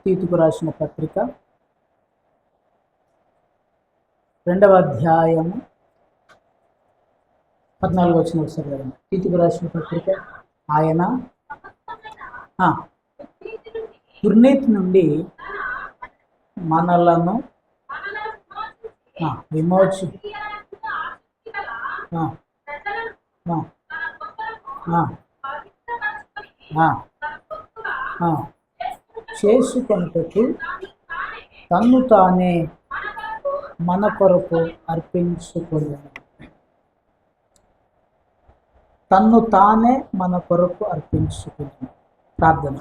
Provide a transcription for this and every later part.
తీతుకు రాసిన పత్రిక 2వ అధ్యాయము 14 వచ్చిన ఒకసారి కదా. తీతుకు రాసిన పత్రిక ఆయన దుర్నీతి నుండి మనలను విమోచి చేసుకొనుటకు తన్ను తానే మన కొరకు అర్పించుకొనెను. తన్ను తానే మన కొరకు అర్పించుకున్నాను. ప్రార్థన,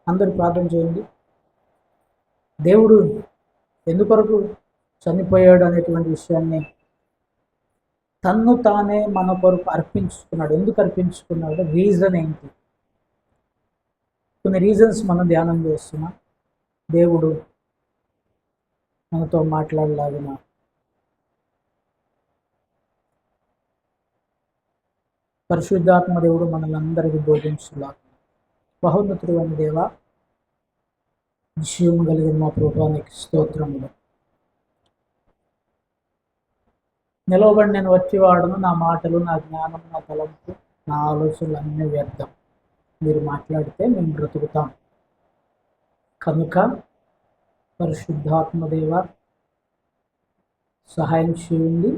అందరూ ప్రార్థన చేయండి. దేవుడు ఎందుకొరకు చనిపోయాడు అనేటువంటి విషయాన్ని తన్ను తానే మన కొరకు అర్పించుకున్నాడు. ఎందుకు అర్పించుకున్నాడు? రీజన్ ఏంటి? కొన్ని రీజన్స్ మనం ధ్యానం చేస్తున్నాం. దేవుడు మనతో మాట్లాడలాగిన పరిశుద్ధాత్మ దేవుడు మనలందరికీ బోధించులాగా. బహున్నతుడు అని దేవ, విషయం కలిగిన మా ప్రభువానికి స్తోత్రములు. నిలవబడి నేను వచ్చివాడను, నా మాటలు, నా జ్ఞానం, నా తలంపు, నా ఆలోచనలు అన్నీ వ్యర్థం. మీరు మాట్లాడితే మేము బ్రతుకుతాం. కనుక పరిశుద్ధాత్మదేవ సహాయం చేయండి,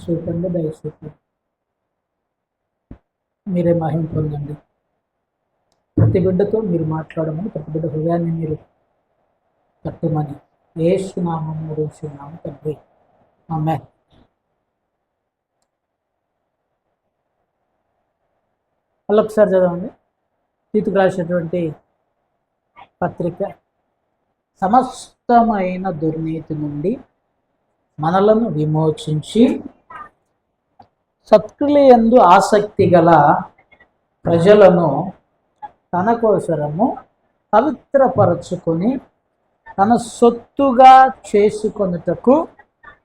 చూపండి, దయచూపండి. మీరే మహిమ పొందండి. ప్రతి బిడ్డతో మీరు మాట్లాడమని, ప్రతి బిడ్డ హృదయాన్ని మీరు తట్టుమని యేసు నామములో అడుగుచున్నాము తండ్రి, ఆమేన్. మళ్ళీ ఒకసారి చదవండి. తీతుకు రాసినటువంటి పత్రిక, సమస్తమైన దుర్నీతి నుండి మనలను విమోచించి సత్క్రియలందు ఆసక్తి గల ప్రజలను తన కోసరము పవిత్రపరచుకొని తన సొత్తుగా చేసుకొనుటకు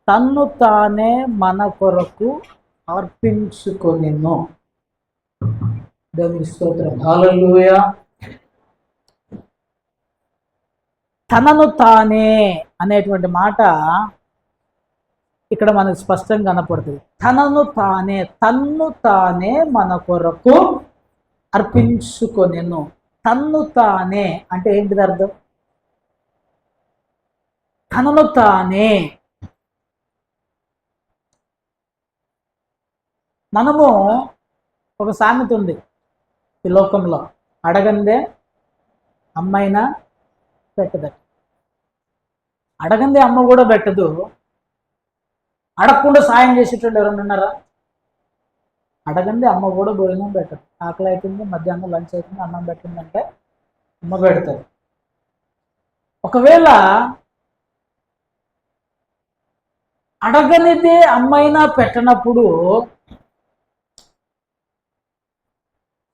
తన్ను తానే మన కొరకు అర్పించుకొనెను. దేవుని స్తోత్రం, హల్లెలూయా. తనను తానే అనేటువంటి మాట ఇక్కడ మనకు స్పష్టంగా కనపడుతుంది. తనను తానే, తన్ను తానే మన కొరకు అర్పించుకొనెను. తన్ను తానే అంటే ఏంటిది అర్థం? తనను తానే. మనము ఒక సామెత ఉంది ఈ లోకంలో, అడగందే అమ్మైనా పెట్టదట. అడగందే అమ్మ కూడా పెట్టదు, అడగకుండా సాయం చేసేటోళ్ళు ఎవరైనా ఉన్నారా? అడగందే అమ్మ కూడా భోజనం పెట్టదు. ఆకలి అవుతుంది, మధ్యాహ్నం లంచ్ అవుతుంది, అన్నం పెట్టిందంటే అమ్మ పెడతారు. ఒకవేళ అడగనిదే అమ్మైనా పెట్టనప్పుడు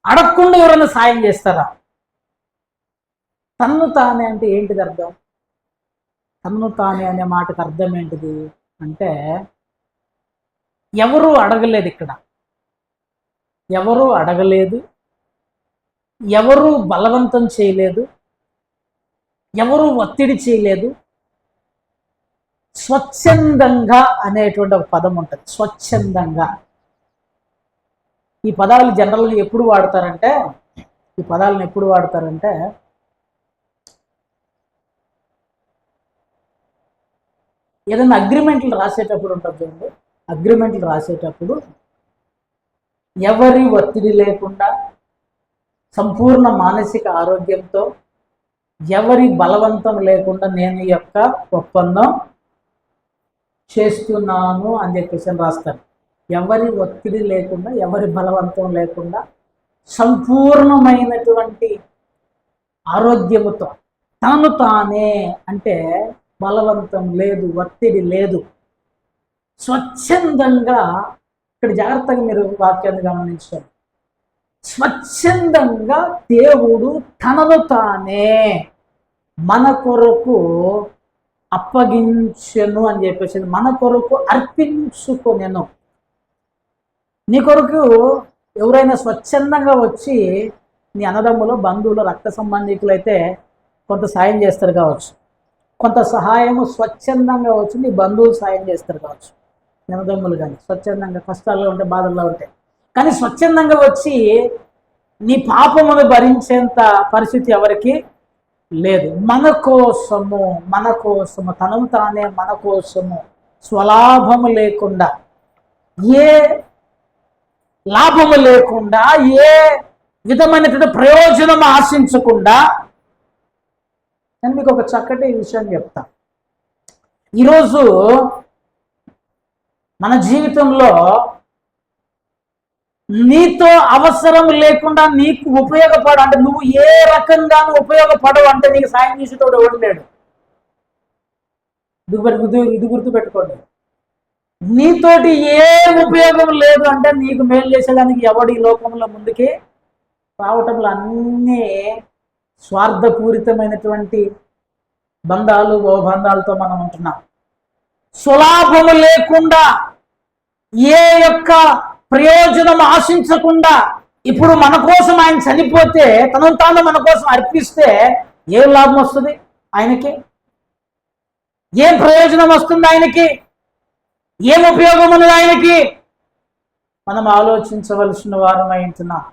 అడగకుండా ఎవరైనా సాయం చేస్తారా? తన్ను తానే అంటే ఏంటిది అర్థం? తన్ను తానే అనే మాటకు అర్థం ఏంటిది అంటే, ఎవరు అడగలేదు ఇక్కడ, ఎవరు అడగలేదు, ఎవరు బలవంతం చేయలేదు, ఎవరు ఒత్తిడి చేయలేదు. స్వచ్ఛందంగా అనేటువంటి ఒక పదం ఉంటుంది. స్వచ్ఛందంగా. ఈ పదాలు జనరల్గా ఎప్పుడు వాడతారంటే, ఏదైనా అగ్రిమెంట్లు రాసేటప్పుడు ఉంటుంది చూడండి. అగ్రిమెంట్లు రాసేటప్పుడు ఎవరి ఒత్తిడి లేకుండా, సంపూర్ణ మానసిక ఆరోగ్యంతో, ఎవరి బలవంతం లేకుండా నేను ఈ యొక్క ఒప్పందం చేస్తున్నాను అని చెప్పేసి రాస్తాను. ఎవరి ఒత్తిడి లేకుండా, ఎవరి బలవంతం లేకుండా, సంపూర్ణమైనటువంటి ఆరోగ్యముతో, తను తానే అంటే బలవంతం లేదు, ఒత్తిడి లేదు, స్వచ్ఛందంగా. ఇక్కడ జాగ్రత్తగా మీరు వాక్యాన్ని గమనించారు. స్వచ్ఛందంగా దేవుడు తనను తానే మన కొరకు అప్పగించెను అని చెప్పేసి, మన కొరకు అర్పించుకొనెను. నీ కొరకు ఎవరైనా స్వచ్ఛందంగా వచ్చి, నీ అన్నదమ్ములు, బంధువులు, రక్త సంబంధికులు అయితే కొంత సాయం చేస్తారు కావచ్చు, కొంత సహాయము స్వచ్ఛందంగా వచ్చి నీ బంధువులు సాయం చేస్తారు కావచ్చు, నినదమ్ములు కానీ స్వచ్ఛందంగా కష్టాల్లో ఉంటే బాధల్లో ఉంటాయి. కానీ స్వచ్ఛందంగా వచ్చి నీ పాపమును భరించేంత పరిస్థితి ఎవరికి లేదు. మన కోసము తనను తానే మన కోసము స్వలాభము లేకుండా, ఏ లాభము లేకుండా, ఏ విధమైనటువంటి ప్రయోజనం ఆశించకుండా. నేను మీకు ఒక చక్కటి విషయం చెప్తా. ఈరోజు మన జీవితంలో నీతో అవసరం లేకుండా నీకు అంటే నువ్వు ఏ రకంగానూ ఉపయోగపడవు అంటే నీకు సాయం చేసేటోడు ఎవడు లేడు. ఇది గుర్తుపెట్టుకోండి. నీతోటి ఏ ఉపయోగం లేదు అంటే నీకు మేలు చేసేదానికి ఎవడు ఈ లోకంలో ముందుకి రావటంలో అన్నీ స్వార్థపూరితమైనటువంటి బంధాలతో మనం ఉంటున్నాం. సులాభము లేకుండా, ఏ యొక్క ప్రయోజనం ఆశించకుండా, ఇప్పుడు మన కోసం ఆయన చనిపోతే తనను తాను మన కోసం అర్పిస్తే ఏం లాభం వస్తుంది ఆయనకి? ఏం ప్రయోజనం వస్తుంది ఆయనకి? ఏం ఉపయోగం ఉన్నది ఆయనకి? మనం ఆలోచించవలసిన వారం ఉంటున్నాం.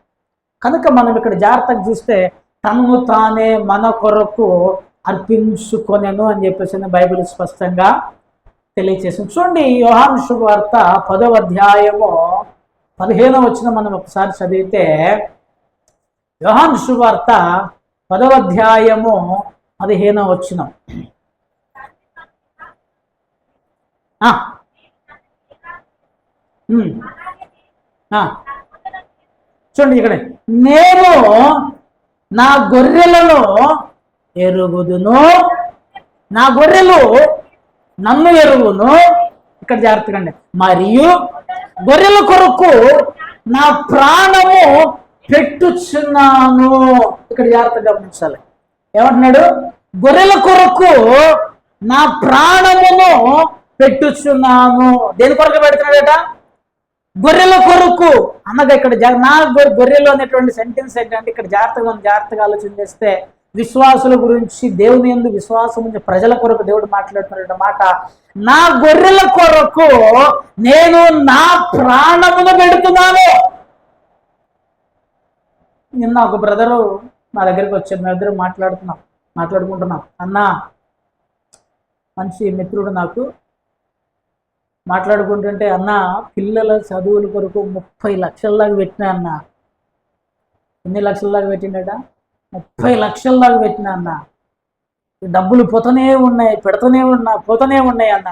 కనుక మనం ఇక్కడ జాగ్రత్తగా చూస్తే తనను తానే మన కొరకు అర్పించుకొనెను అని చెప్పేసి బైబిల్ స్పష్టంగా తెలియచేసింది. చూడండి, యోహాను శుభవార్త 10వ అధ్యాయము 15వ వచనం మనం ఒకసారి చదివితే, యోహాను శుభవార్త 10వ అధ్యాయము 15వ వచనం. చూడండి ఇక్కడ, నేను నా గొర్రెలను ఎరుగుదును, నా గొర్రెలు నన్ను ఎరుగును. ఇక్కడ జాగ్రత్తగా అండి, మరియు గొర్రెల కొరకు నా ప్రాణము పెట్టుచున్నాను. ఇక్కడ జాగ్రత్తగా గమనించాలి. ఏమంటున్నాడు? గొర్రెల కొరకు నా ప్రాణమును పెట్టుచున్నాను. దేని కొరకు పెడుతున్నాడట? గొర్రెల కొరకు అన్నది. ఇక్కడ నా గొర్రెలు అనేటువంటి సెంటెన్స్ ఏంటంటే, ఇక్కడ జాగ్రత్తగా ఆలోచన చేస్తే విశ్వాసుల గురించి, దేవుని యందు విశ్వాసం ఉండే ప్రజల కొరకు దేవుడు మాట్లాడుతున్న మాట, నా గొర్రెల కొరకు నేను నా ప్రాణమును పెడుతున్నాను. నిన్న ఒక బ్రదరు మా దగ్గరికి వచ్చారు, మేము ఇద్దరు మాట్లాడుకుంటున్నాం. అన్నా, మంచి మిత్రుడు నాకు, మాట్లాడుకుంటుంటే, అన్న పిల్లల చదువుల కొరకు 30 లక్షల దాకా పెట్టినా అన్న. ఎన్ని లక్షల దాకా పెట్టిండట? 30 లక్షల దాకా పెట్టినా అన్న. డబ్బులు పోతూనే ఉన్నాయి, పోతూనే ఉన్నాయి అన్న.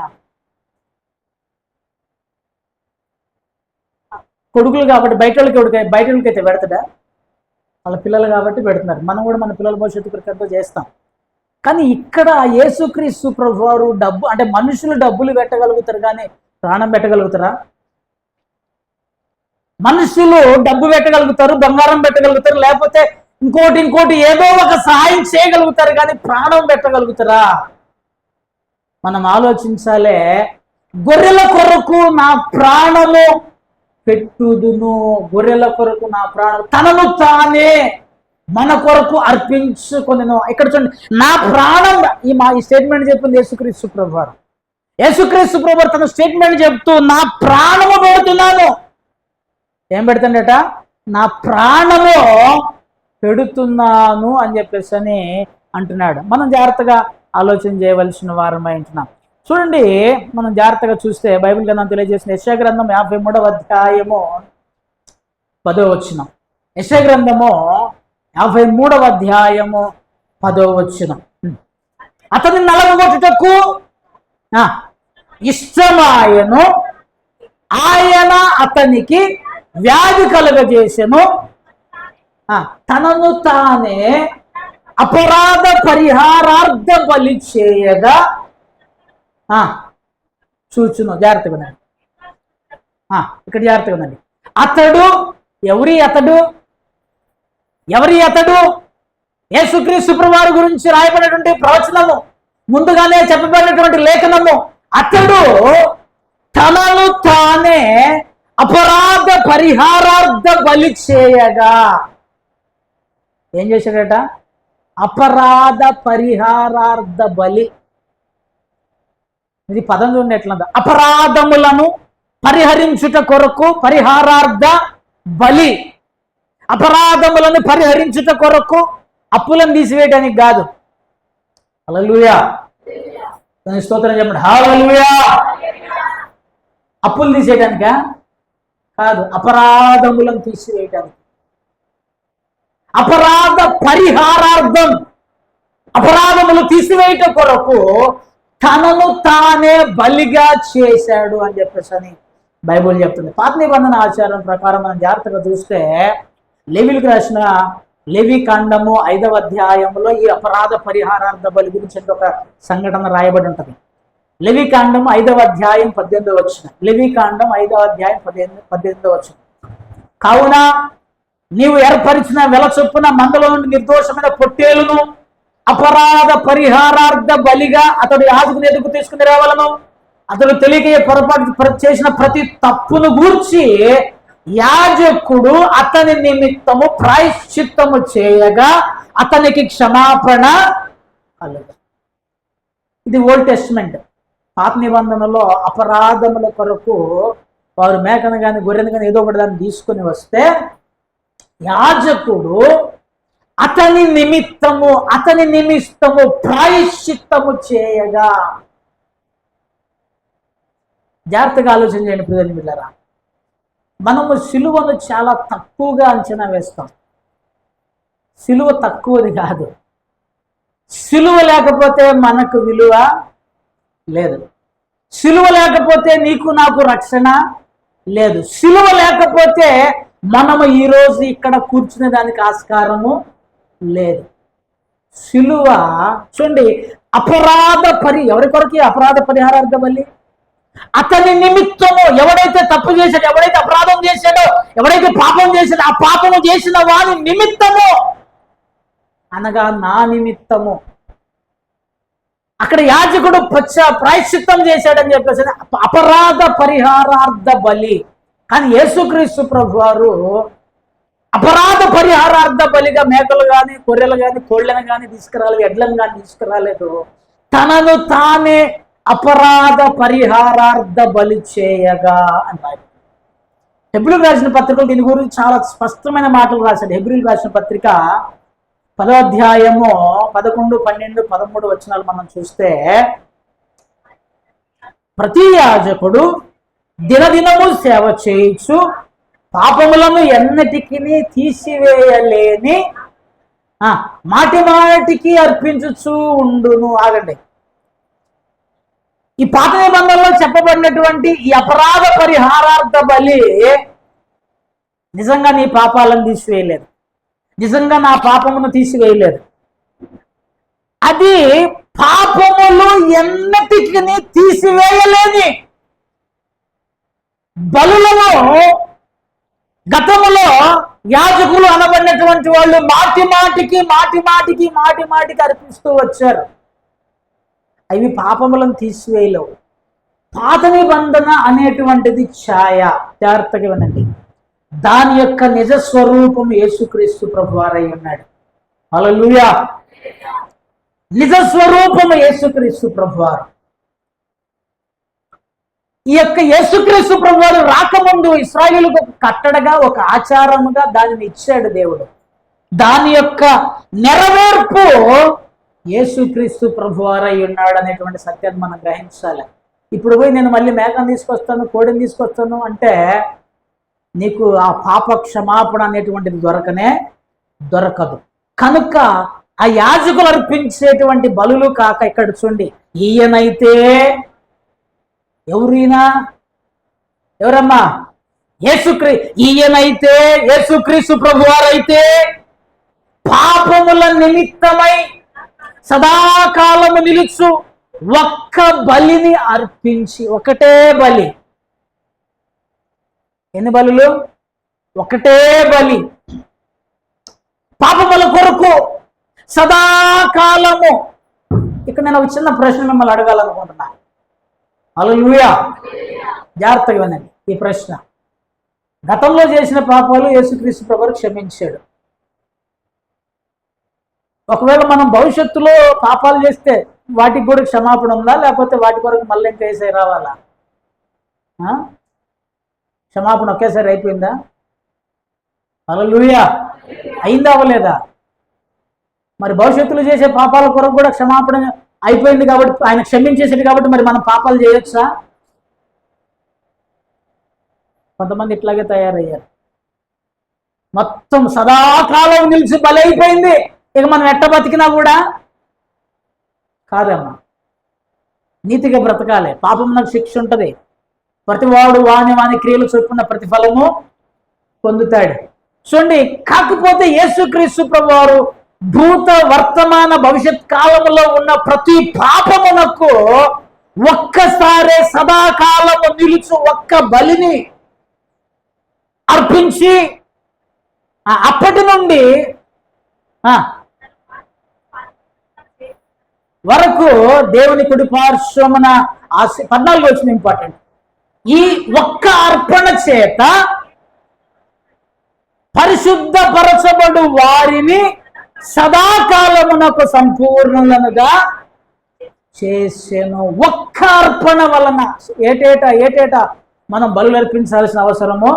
కొడుకులు కాబట్టి బయటోళ్ళకైతే పెడతాడా? వాళ్ళ పిల్లలు కాబట్టి పెడుతున్నారు. మనం కూడా మన పిల్లల భవిష్యత్తు కొరకు చేస్తాం. కానీ ఇక్కడ యేసుక్రీస్తు ప్రభువారు డబ్బు అంటే మనుషులు డబ్బులు పెట్టగలుగుతారు కానీ ప్రాణం పెట్టగలుగుతారా? మనుషులు డబ్బు పెట్టగలుగుతారు, బంగారం పెట్టగలుగుతారు, లేకపోతే ఇంకోటి ఏదో ఒక సహాయం చేయగలుగుతారు, కానీ ప్రాణం పెట్టగలుగుతారా? మనం ఆలోచించాలే. గొర్రెల కొరకు నా ప్రాణము పెట్టుదును, గొర్రెల కొరకు నా ప్రాణం తనను తానే మన కొరకు అర్పించుకొనెను. ఇక్కడ చూడండి, నా ప్రాణం, ఈ స్టేట్మెంట్ చెప్పింది యేసుక్రీస్తు ప్రభువారు. యేసుక్రీస్తు ప్రభువారు తన స్టేట్మెంట్ చెప్తూ నా ప్రాణము పెడుతున్నాను. ఏం పెడుతుండట? నా ప్రాణము పెడుతున్నాను అని చెప్పేసి అంటున్నాడు. మనం జాగ్రత్తగా ఆలోచన చేయవలసిన వారమై ఉంటున్నాం. చూడండి, మనం జాగ్రత్తగా చూస్తే బైబిల్ గ్రంథం తెలియజేసిన యెషయా గ్రంథం 53వ అధ్యాయము 10వ వచనం. యెషయా గ్రంథము 53వ అధ్యాయము 10వ వచనం. అతని నలగొట్టుటకు ఇష్టమాయను, ఆయన అతనికి వ్యాధి కలుగజేసెను, తనను తానే అపరాధ పరిహారార్థ బలి చేయగా చూచును. జాగ్రత్తగా ఇక్కడ జాగ్రత్తగా ఉందండి. అతడు ఎవరి అతడు? యేసుక్రీస్తు ప్రభువారి గురించి రాయబడినటువంటి ప్రవచనము, ముందుగానే చెప్పబడినటువంటి లేఖనము. అతడు తనను తానే అపరాధ పరిహారార్థ బలి చేయగా ఏం చేశాడట? అపరాధ పరిహారార్థ బలి. ఇది పదం చూడండి ఎట్లా, అపరాధములను పరిహరించుట కొరకు పరిహారార్థ బలి. అపరాధములను పరిహరించుట కొరకు, అప్పులను తీసివేయడానికి కాదు. హల్లెలూయా, స్తోత్రం చెప్పండి. హల్లెలూయా. అప్పులు తీసేయడానికా కాదు, అపరాధములను తీసివేయడానికి. అపరాధ పరిహారార్థం, అపరాధములు తీసివేయట కొరకు తనను తానే బలిగా చేశాడు అని చెప్పేసి అని బైబుల్ చెప్తుంది. పాత నిబంధన ఆచారం ప్రకారం మనం జాగ్రత్తగా చూస్తే లేవీయులకు రాసిన లేవి కాండము 5వ అధ్యాయంలో ఈ అపరాధ పరిహారార్థ బలి గురించి ఒక సంఘటన రాయబడి ఉంటుంది. లేవి కాండము 5వ అధ్యాయం 18వ వచనం. లేవి కాండం 5వ అధ్యాయం 18వ వచనం. కావున నీవు ఏర్పరిచిన వెల చొప్పున మందలో నుండి నిర్దోషమైన పొట్టేలును అపరాధ పరిహారార్థ బలిగా అతడు యాజకుని ఎదుగు తీసుకుని రావాలను. అతడు తెలియక పొరపాటు చేసిన ప్రతి తప్పును గూర్చి యాజకుడు అతని నిమిత్తము ప్రాయశ్చిత్తము చేయగా అతనికి క్షమాపణ కలుగు. ఇది ఓల్డ్ టెస్టిమెంట్. పాత నిబంధనలో అపరాధముల కొరకు వారు మేకను కానీ గొర్రెను కానీ ఏదో ఒకటి దాన్ని తీసుకుని వస్తే యాజకుడు అతని నిమిత్తము ప్రాయశ్చిత్తము చేయగా. జాగ్రత్తగా ఆలోచన చేయండి ప్రియమైన బిడ్డలారా. మనము సిలువను చాలా తక్కువగా అంచనా వేస్తాం. సిలువ తక్కువది కాదు. సిలువ లేకపోతే మనకు విలువ లేదు. సిలువ లేకపోతే నీకు నాకు రక్షణ లేదు. సిలువ లేకపోతే మనము ఈరోజు ఇక్కడ కూర్చునే దానికి ఆస్కారము లేదు. సిలువ చూడండి, ఎవరి కొరకు అపరాధ పరిహారార్థ బలి? అతని నిమిత్తము. ఎవడైతే తప్పు చేశాడో, ఎవడైతే అపరాధం చేశాడో, ఎవడైతే పాపం చేశాడో, ఆ పాపము చేసిన వాని నిమిత్తము అనగా నా నిమిత్తము. అక్కడ యాజకుడు ప్రాయశ్చిత్తం చేశాడని చెప్పేసి అపరాధ పరిహారార్థ బలి. కానీ యేసుక్రీస్తు ప్రభువారు అపరాధ పరిహారార్థ బలిగా మేకలు కానీ గొర్రెలు కానీ కోళ్ళను కానీ తీసుకురాలేదు, ఎడ్లను కానీ తీసుకురాలేదు. తనను తానే అపరాధ పరిహారార్థ బలి చేయగా అన్నారు. హెబ్రీయులకు రాసిన పత్రికలు దీని గురించి చాలా స్పష్టమైన మాటలు రాశాడు. హెబ్రీయులకు రాసిన పత్రిక 10వ అధ్యాయము 11, 12, 13 వచనాలు మనం చూస్తే, ప్రతి యాజకుడు దినదినము సేవ చేయొచ్చు, పాపములను ఎన్నటికి తీసివేయలేని మాటి మాటికి అర్పించుచు ఉండును. ఆగండి. ఈ పాత నిబంధనలో చెప్పబడినటువంటి ఈ అపరాధ పరిహారార్థ బలి నిజంగా నీ పాపాలను తీసివేయలేదు, నిజంగా నా పాపమును తీసివేయలేదు. అది పాపములు ఎన్నటికి తీసివేయలేని బలులను గతములో యాజకులు అనబడినటువంటి వాళ్ళు మాటి మాటికి అర్పిస్తూ వచ్చారు. అవి పాపములను తీసివేయలేవు. పాత నిబంధన అనేటువంటిది ఛాయ. జాగ్రత్తగా వినండి. దాని యొక్క నిజ స్వరూపం యేసుక్రీస్తు ప్రభువారై ఉన్నాడు. హల్లెలూయా. నిజ స్వరూపము యేసుక్రీస్తు ప్రభువారు. ఈ యొక్క యేసుక్రీస్తు ప్రభువారు రాకముందు ఇశ్రాయేలుకు కట్టడగా ఒక ఆచారముగా దానిని ఇచ్చాడు దేవుడు. దాని యొక్క నెరవేర్పు యేసుక్రీస్తు ప్రభువారై ఉన్నాడు అనేటువంటి సత్యాన్ని మనం గ్రహించాలి. ఇప్పుడు పోయి నేను మళ్ళీ మేకను తీసుకొస్తాను, కోడిని తీసుకొస్తాను అంటే నీకు ఆ పాప క్షమాపణ అనేటువంటిది దొరకదు. కనుక ఆ యాజకులు అర్పించేటువంటి బలులు కాక ఇక్కడ చూడండి, ఈయనైతే ఎవరమ్మా? ఈయనైతే యేసుక్రీస్తు ప్రభువారైతే పాపముల నిమిత్తమై సదాకాలము నిలుచు ఒక్క బలిని అర్పించి, ఒకటే బలి. ఎన్ని బలులు? ఒకటే బలి. పాపముల కొరకు సదాకాలము. ఇక్కడ నేను ఒక చిన్న ప్రశ్న మిమ్మల్ని అడగాలనుకుంటున్నా. హల్లెలూయా. జాగ్రత్తగా వినండి ఈ ప్రశ్న. గతంలో చేసిన పాపాలు యేసుక్రీస్తు ప్రభువు క్షమించాడు. ఒకవేళ మనం భవిష్యత్తులో పాపాలు చేస్తే వాటికి కూడా క్షమాపణ ఉందా, లేకపోతే వాటి కొరకు మళ్ళీ ఇంకా వేసే రావాలా? క్షమాపణ ఒకేసారి అయిపోయిందా? హల్లెలూయా. అయిందా అవ్వలేదా? మరి భవిష్యత్తులో చేసే పాపాల కొరకు కూడా క్షమాపణ అయిపోయింది కాబట్టి, ఆయన క్షమించేసింది కాబట్టి మరి మనం పాపాలు చేయొచ్చా? కొంతమంది ఇట్లాగే తయారయ్యారు. మొత్తం సదాకాలం నిలిచి బలైపోయింది, ఇక మనం ఎట్ట బతికినా కూడా కాదమ్మా. నీతిగా బ్రతకాలి. పాపం నాకు శిక్ష ఉంటుంది. ప్రతివాడు వాని క్రియలు చొప్పున ప్రతిఫలము పొందుతాడు. చూడండి, కాకపోతే యేసుక్రీస్తు ప్రభువారు భూత వర్తమాన భవిష్యత్ కాలంలో ఉన్న ప్రతి పాపమునకు ఒక్కసారే సదాకాలము నిలుచు ఒక్క బలిని అర్పించి అప్పటి నుండి వరకు దేవుని కుడి పార్శ్వమున 14 వచ్చిన ఇంపార్టెంట్. ఈ ఒక్క అర్పణ చేత పరిశుద్ధపరచబడు వారిని సదాకాలమునకు సంపూర్ణులనుగా చేసెను. ఒక్క అర్పణ వలన ఏటేటా మనం బలులు అర్పించాల్సిన అవసరము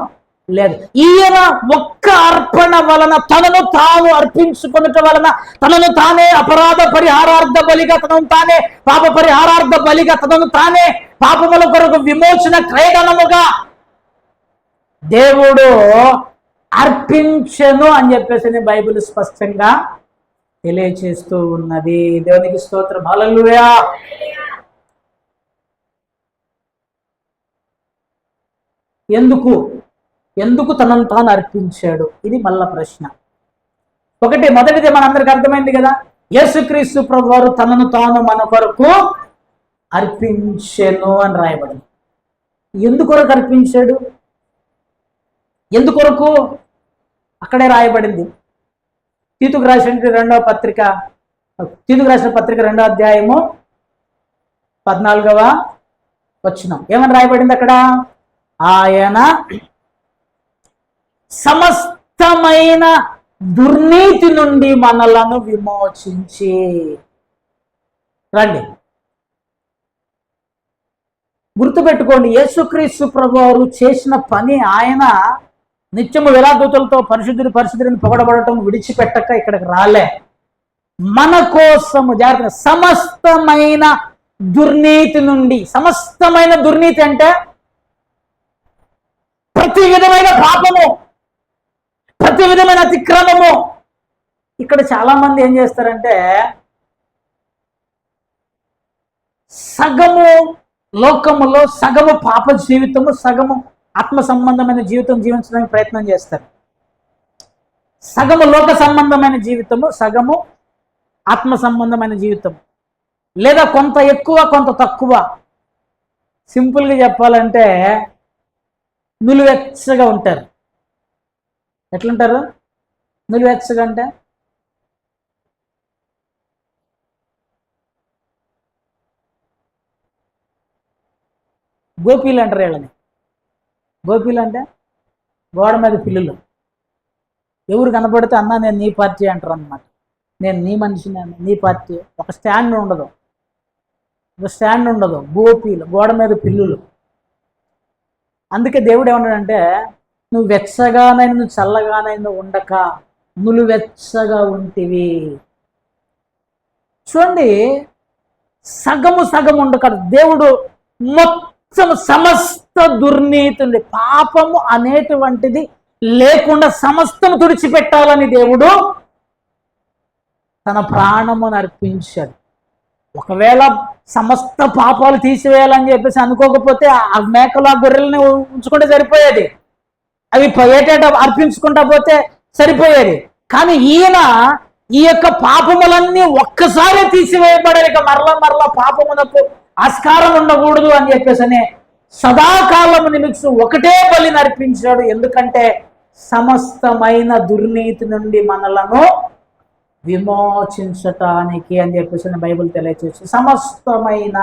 లేదు. ఈయన ఒక్క అర్పణ వలన తనను తాను అర్పించుకున్నట వలన తనను తానే అపరాధ పరిహారార్థ బలిగా, తనను తానే పాప పరిహారార్థ బలిగా, తనను తానే పాపముల కొరకు విమోచన క్రయధనముగా దేవుడు అర్పించెను అని చెప్పేసి బైబిల్ స్పష్టంగా తెలియచేస్తూ ఉన్నది. దేవునికి స్తోత్రం. హల్లెలూయా. ఎందుకు తనను తాను అర్పించాడు? ఇది మళ్ళా ప్రశ్న. మొదటిది మనందరికి అర్థమైంది కదా, యేసుక్రీస్తు ప్రభువారు తనను తాను మన కొరకు అర్పించెను అని రాయబడింది. ఎందుకొరకు అర్పించాడు? ఎందుకొరకు అక్కడే రాయబడింది. తీతుకు రాసిన పత్రిక 2వ అధ్యాయము 14వ వచనం ఏమని రాయబడింది అక్కడ? ఆయన సమస్తమైన దుర్నీతి నుండి మనలను విమోచించి. రండి, గుర్తుపెట్టుకోండి, యేసుక్రీస్తు ప్రభువారు చేసిన పని, ఆయన నిత్యము వేలాదూతలతో పరిశుద్ధుని పొగడబడటం విడిచిపెట్టక ఇక్కడికి రాలే. మన కోసము జాగ్రత్త. సమస్తమైన దుర్నీతి నుండి. సమస్తమైన దుర్నీతి అంటే ప్రతి విధమైన పాపము, ప్రతి విధమైన అతిక్రమము. ఇక్కడ చాలా మంది ఏం చేస్తారంటే సగము లోకములో సగము పాప జీవితము, సగము ఆత్మ సంబంధమైన జీవితం జీవించడానికి ప్రయత్నం చేస్తారు. సగము లోక సంబంధమైన జీవితము, సగము ఆత్మ సంబంధమైన జీవితం, లేదా కొంత ఎక్కువ కొంత తక్కువ. సింపుల్గా చెప్పాలంటే నులివెచ్చగా ఉంటారు. ఎట్లుంటారు నులివెచ్చగా అంటే? గోపీలు అంటారు వీళ్ళని. గోపీలు అంటే గోడ మీద పిల్లులు. ఎవరు కనపడితే అన్నా నేను నీ పార్టీ అంటారు అన్నమాట. నేను నీ మనిషిని, నీ పార్టీ. ఒక స్టాండ్ ఉండదు. గోపీలు, గోడ మీద పిల్లులు. అందుకే దేవుడు ఏమన్నాడంటే, నువ్వు వెచ్చగానైనా నువ్వు చల్లగానైనా ఉండక నులివెచ్చగా ఉంటివి. చూడండి, సగము ఉండక దేవుడు మొత్తం సమస్త దుర్నీతి, పాపము అనేటువంటిది లేకుండా సమస్తము తుడిచిపెట్టాలని దేవుడు తన ప్రాణమును అర్పించాడు. ఒకవేళ సమస్త పాపాలు తీసివేయాలని చెప్పేసి అనుకోకపోతే ఆ మేకలు ఆ గొర్రెల్ని ఉంచుకుంటే సరిపోయేది, అవి ఏటేటా అర్పించుకుంటా పోతే సరిపోయేది. కానీ ఈయన ఈ యొక్క పాపములన్నీ ఒక్కసారి తీసివేయబడాలి. ఇక మరలా పాపమునకు ఆస్కారం ఉండకూడదు అని చెప్పేసి సదాకాలము నిమిత్తం ఒకటే బలి నర్పించాడు. ఎందుకంటే సమస్తమైన దుర్నీతి నుండి మనలను విమోచించటానికి అని చెప్పేసి బైబిల్ తెలియచేసి, సమస్తమైన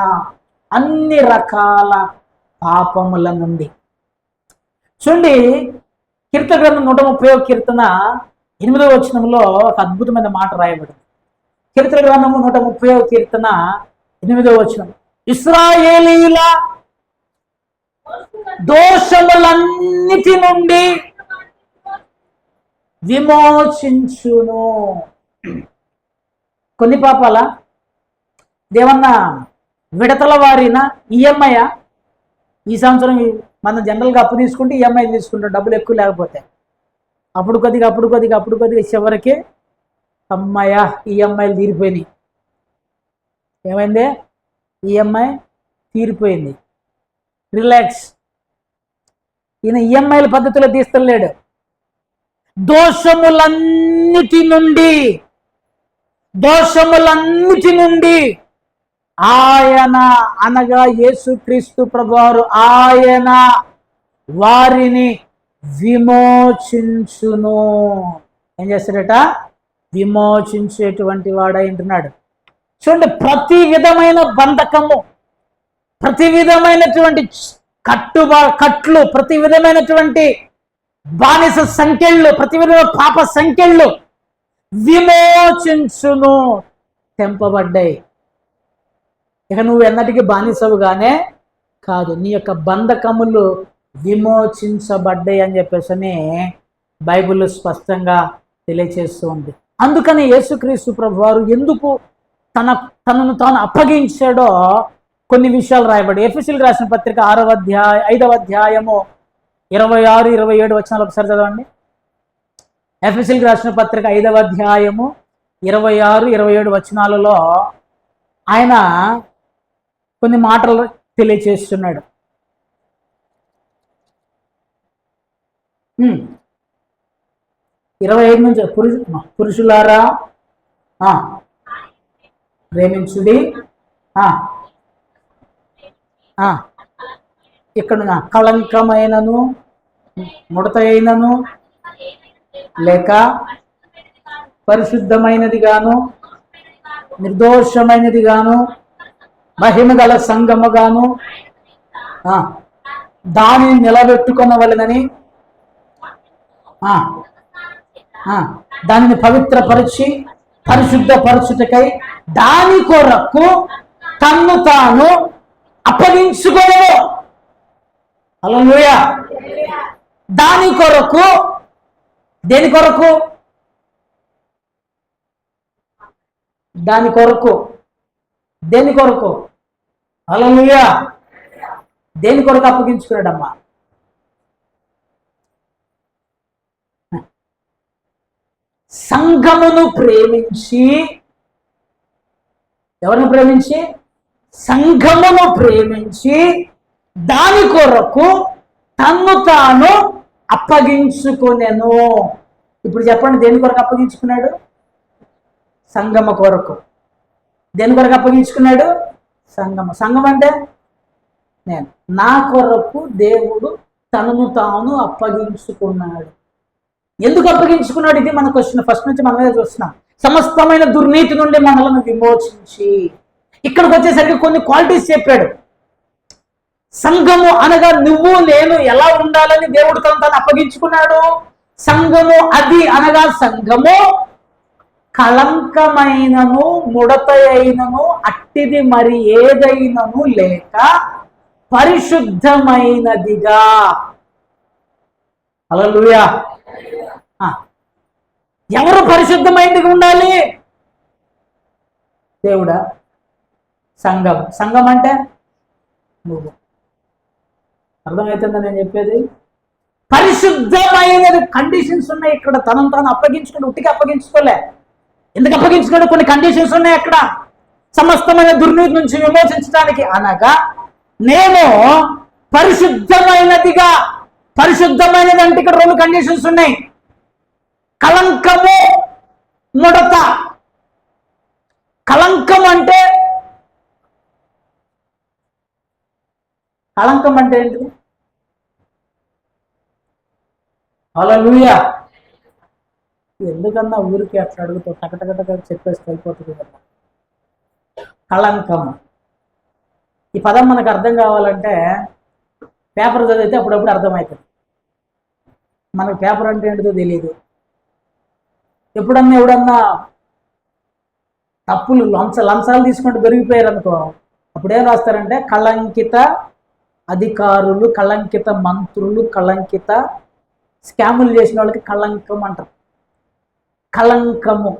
అన్ని రకాల పాపముల నుండి. చూడండి, కీర్తన గ్రంథం 130వ కీర్తన 8వ వచనంలో ఒక అద్భుతమైన మాట రాయబడింది. కీర్తన గ్రంథము 130వ కీర్తన 8వ వచనం. ఇశ్రాయేలీయుల దోషములన్నిటి నుండి విమోచించును. కొన్ని పాపాల దేవన్నా విడతల వారిన ఈఎంఐ ఈ సంవత్సరం మనం జనరల్గా అప్పు తీసుకుంటే ఈఎంఐ తీసుకుంటాం, డబ్బులు ఎక్కువ లేకపోతే. అప్పుడు కొద్దిగా చివరికి అమ్మాయ ఈఎంఐలు తీరిపోయినాయి. ఏమైంది? ఈఎంఐ తీరిపోయింది. రిలాక్స్. ఈయన ఈఎంఐల పద్ధతిలో తీస్తలేడు. దోషములన్నిటి నుండి ఆయన అనగా యేసుక్రీస్తు ప్రభువారు ఆయన వారిని విమోచించును. ఏం చేస్తాడట? విమోచించేటువంటి వాడై ఉంటున్నాడు. చూడండి, ప్రతి విధమైన బంధకము, ప్రతి విధమైనటువంటి కట్లు, ప్రతి విధమైనటువంటి బానిస సంఖ్యలు, ప్రతి విధమైన పాప సంఖ్యలు విమోచించును, తెంపబడ్డాయి. ఇక నువ్వు ఎన్నటికీ బానిసవుగానే కాదు, నీ యొక్క బంధకములు విమోచించబడ్డాయి అని చెప్పేసి బైబిల్ స్పష్టంగా తెలియచేస్తూ ఉంది. అందుకని యేసుక్రీస్తు ప్రభువారు ఎందుకు తనను తాను అప్పగించాడో కొన్ని విషయాలు రాయబడి. ఎఫెసీయులకు రాసిన పత్రిక 5వ అధ్యాయము 26, 27 వచనాలు ఒకసారి చదవండి. ఎఫెసీయులకు రాసిన పత్రిక 5వ అధ్యాయము 26, 27 వచనాలలో ఆయన కొన్ని మాటలు తెలియచేస్తున్నాడు. 25 నుంచి పురుషులారా ప్రేమించుడి. ఇక్కడ కళంకమైనను ముడత అయినను లేక పరిశుద్ధమైనది గాను నిర్దోషమైనది గాను మహిమ గల సంగము గాను దానిని నిలబెట్టుకొనవలెనని దానిని పవిత్రపరిచి పరిశుద్ధపరచుటకై దాని కొరకు తన్ను తాను అప్పగించుకోను. హల్లెలూయా. దాని కొరకు, దేని కొరకు? దాని కొరకు, దేని కొరకు? హల్లెలూయా. దేని కొరకు అప్పగించుకున్నాడమ్మా? సంఘమును ప్రేమించి. ఎవరిని ప్రేమించి? సంఘమును ప్రేమించి దాని కొరకు తన్ను తాను అప్పగించుకునేను. ఇప్పుడు చెప్పండి, దేని కొరకు అప్పగించుకున్నాడు? సంగమ కొరకు. దేని కొరకు అప్పగించుకున్నాడు? సంఘం అంటే నేను. నా కొరకు దేవుడు తనను తాను అప్పగించుకున్నాడు. ఎందుకు అప్పగించుకున్నాడు? ఇది మన క్వశ్చన్. ఫస్ట్ నుంచి మనమే చూస్తున్నాం. సమస్తమైన దుర్నీతి నుండి మనలను విమోచించి. ఇక్కడికి వచ్చేసరికి కొన్ని క్వాలిటీస్ చెప్పాడు. సంఘము అనగా నువ్వు నేను ఎలా ఉండాలని దేవుడు తను అప్పగించుకున్నాడు. సంఘము అది అనగా సంఘము కళంకమైనను ముడత అయినను అట్టిది మరి ఏదైనను లేక పరిశుద్ధమైనదిగా. హల్లెలూయా. ఎవరు పరిశుద్ధమైనదిగా ఉండాలి? దేవుడా. సంఘం అంటే నువ్వు. అర్థమవుతుందా నేను చెప్పేది? పరిశుద్ధమైనది కండిషన్స్ ఉన్నాయి ఇక్కడ. తనను తాను అప్పగించుకుని ఉట్టికి అప్పగించుకోలే. ఎందుకు అప్పగించుకోవడం? కొన్ని కండిషన్స్ ఉన్నాయి అక్కడ. సమస్తమైన దుర్నీతి నుంచి విమోచించడానికి అనగా నేను పరిశుద్ధమైనదిగా. పరిశుద్ధమైనది అంటే ఇక్కడ 2 కండిషన్స్ ఉన్నాయి. కళంకము, ముడత. కళంకం అంటే ఏంటిది? హల్లెలూయా. ఎందుకన్నా ఊరికి అట్లా అడుగుతావు? టకటక చెప్పేసి అయిపోతుంది కదా. కళంకం. ఈ పదం మనకు అర్థం కావాలంటే పేపర్ చదివితే అప్పుడప్పుడు అర్థమవుతుంది. మనకు పేపర్ అంటే ఏంటిదో తెలియదు. ఎవడన్నా తప్పులు లంచాలు తీసుకుంటూ దొరికిపోయారు అనుకో, అప్పుడేం రాస్తారంటే కళంకిత అధికారులు, కళంకిత మంత్రులు, కళంకిత స్కాములు చేసిన వాళ్ళకి కళంకం అంటారు. కళంకము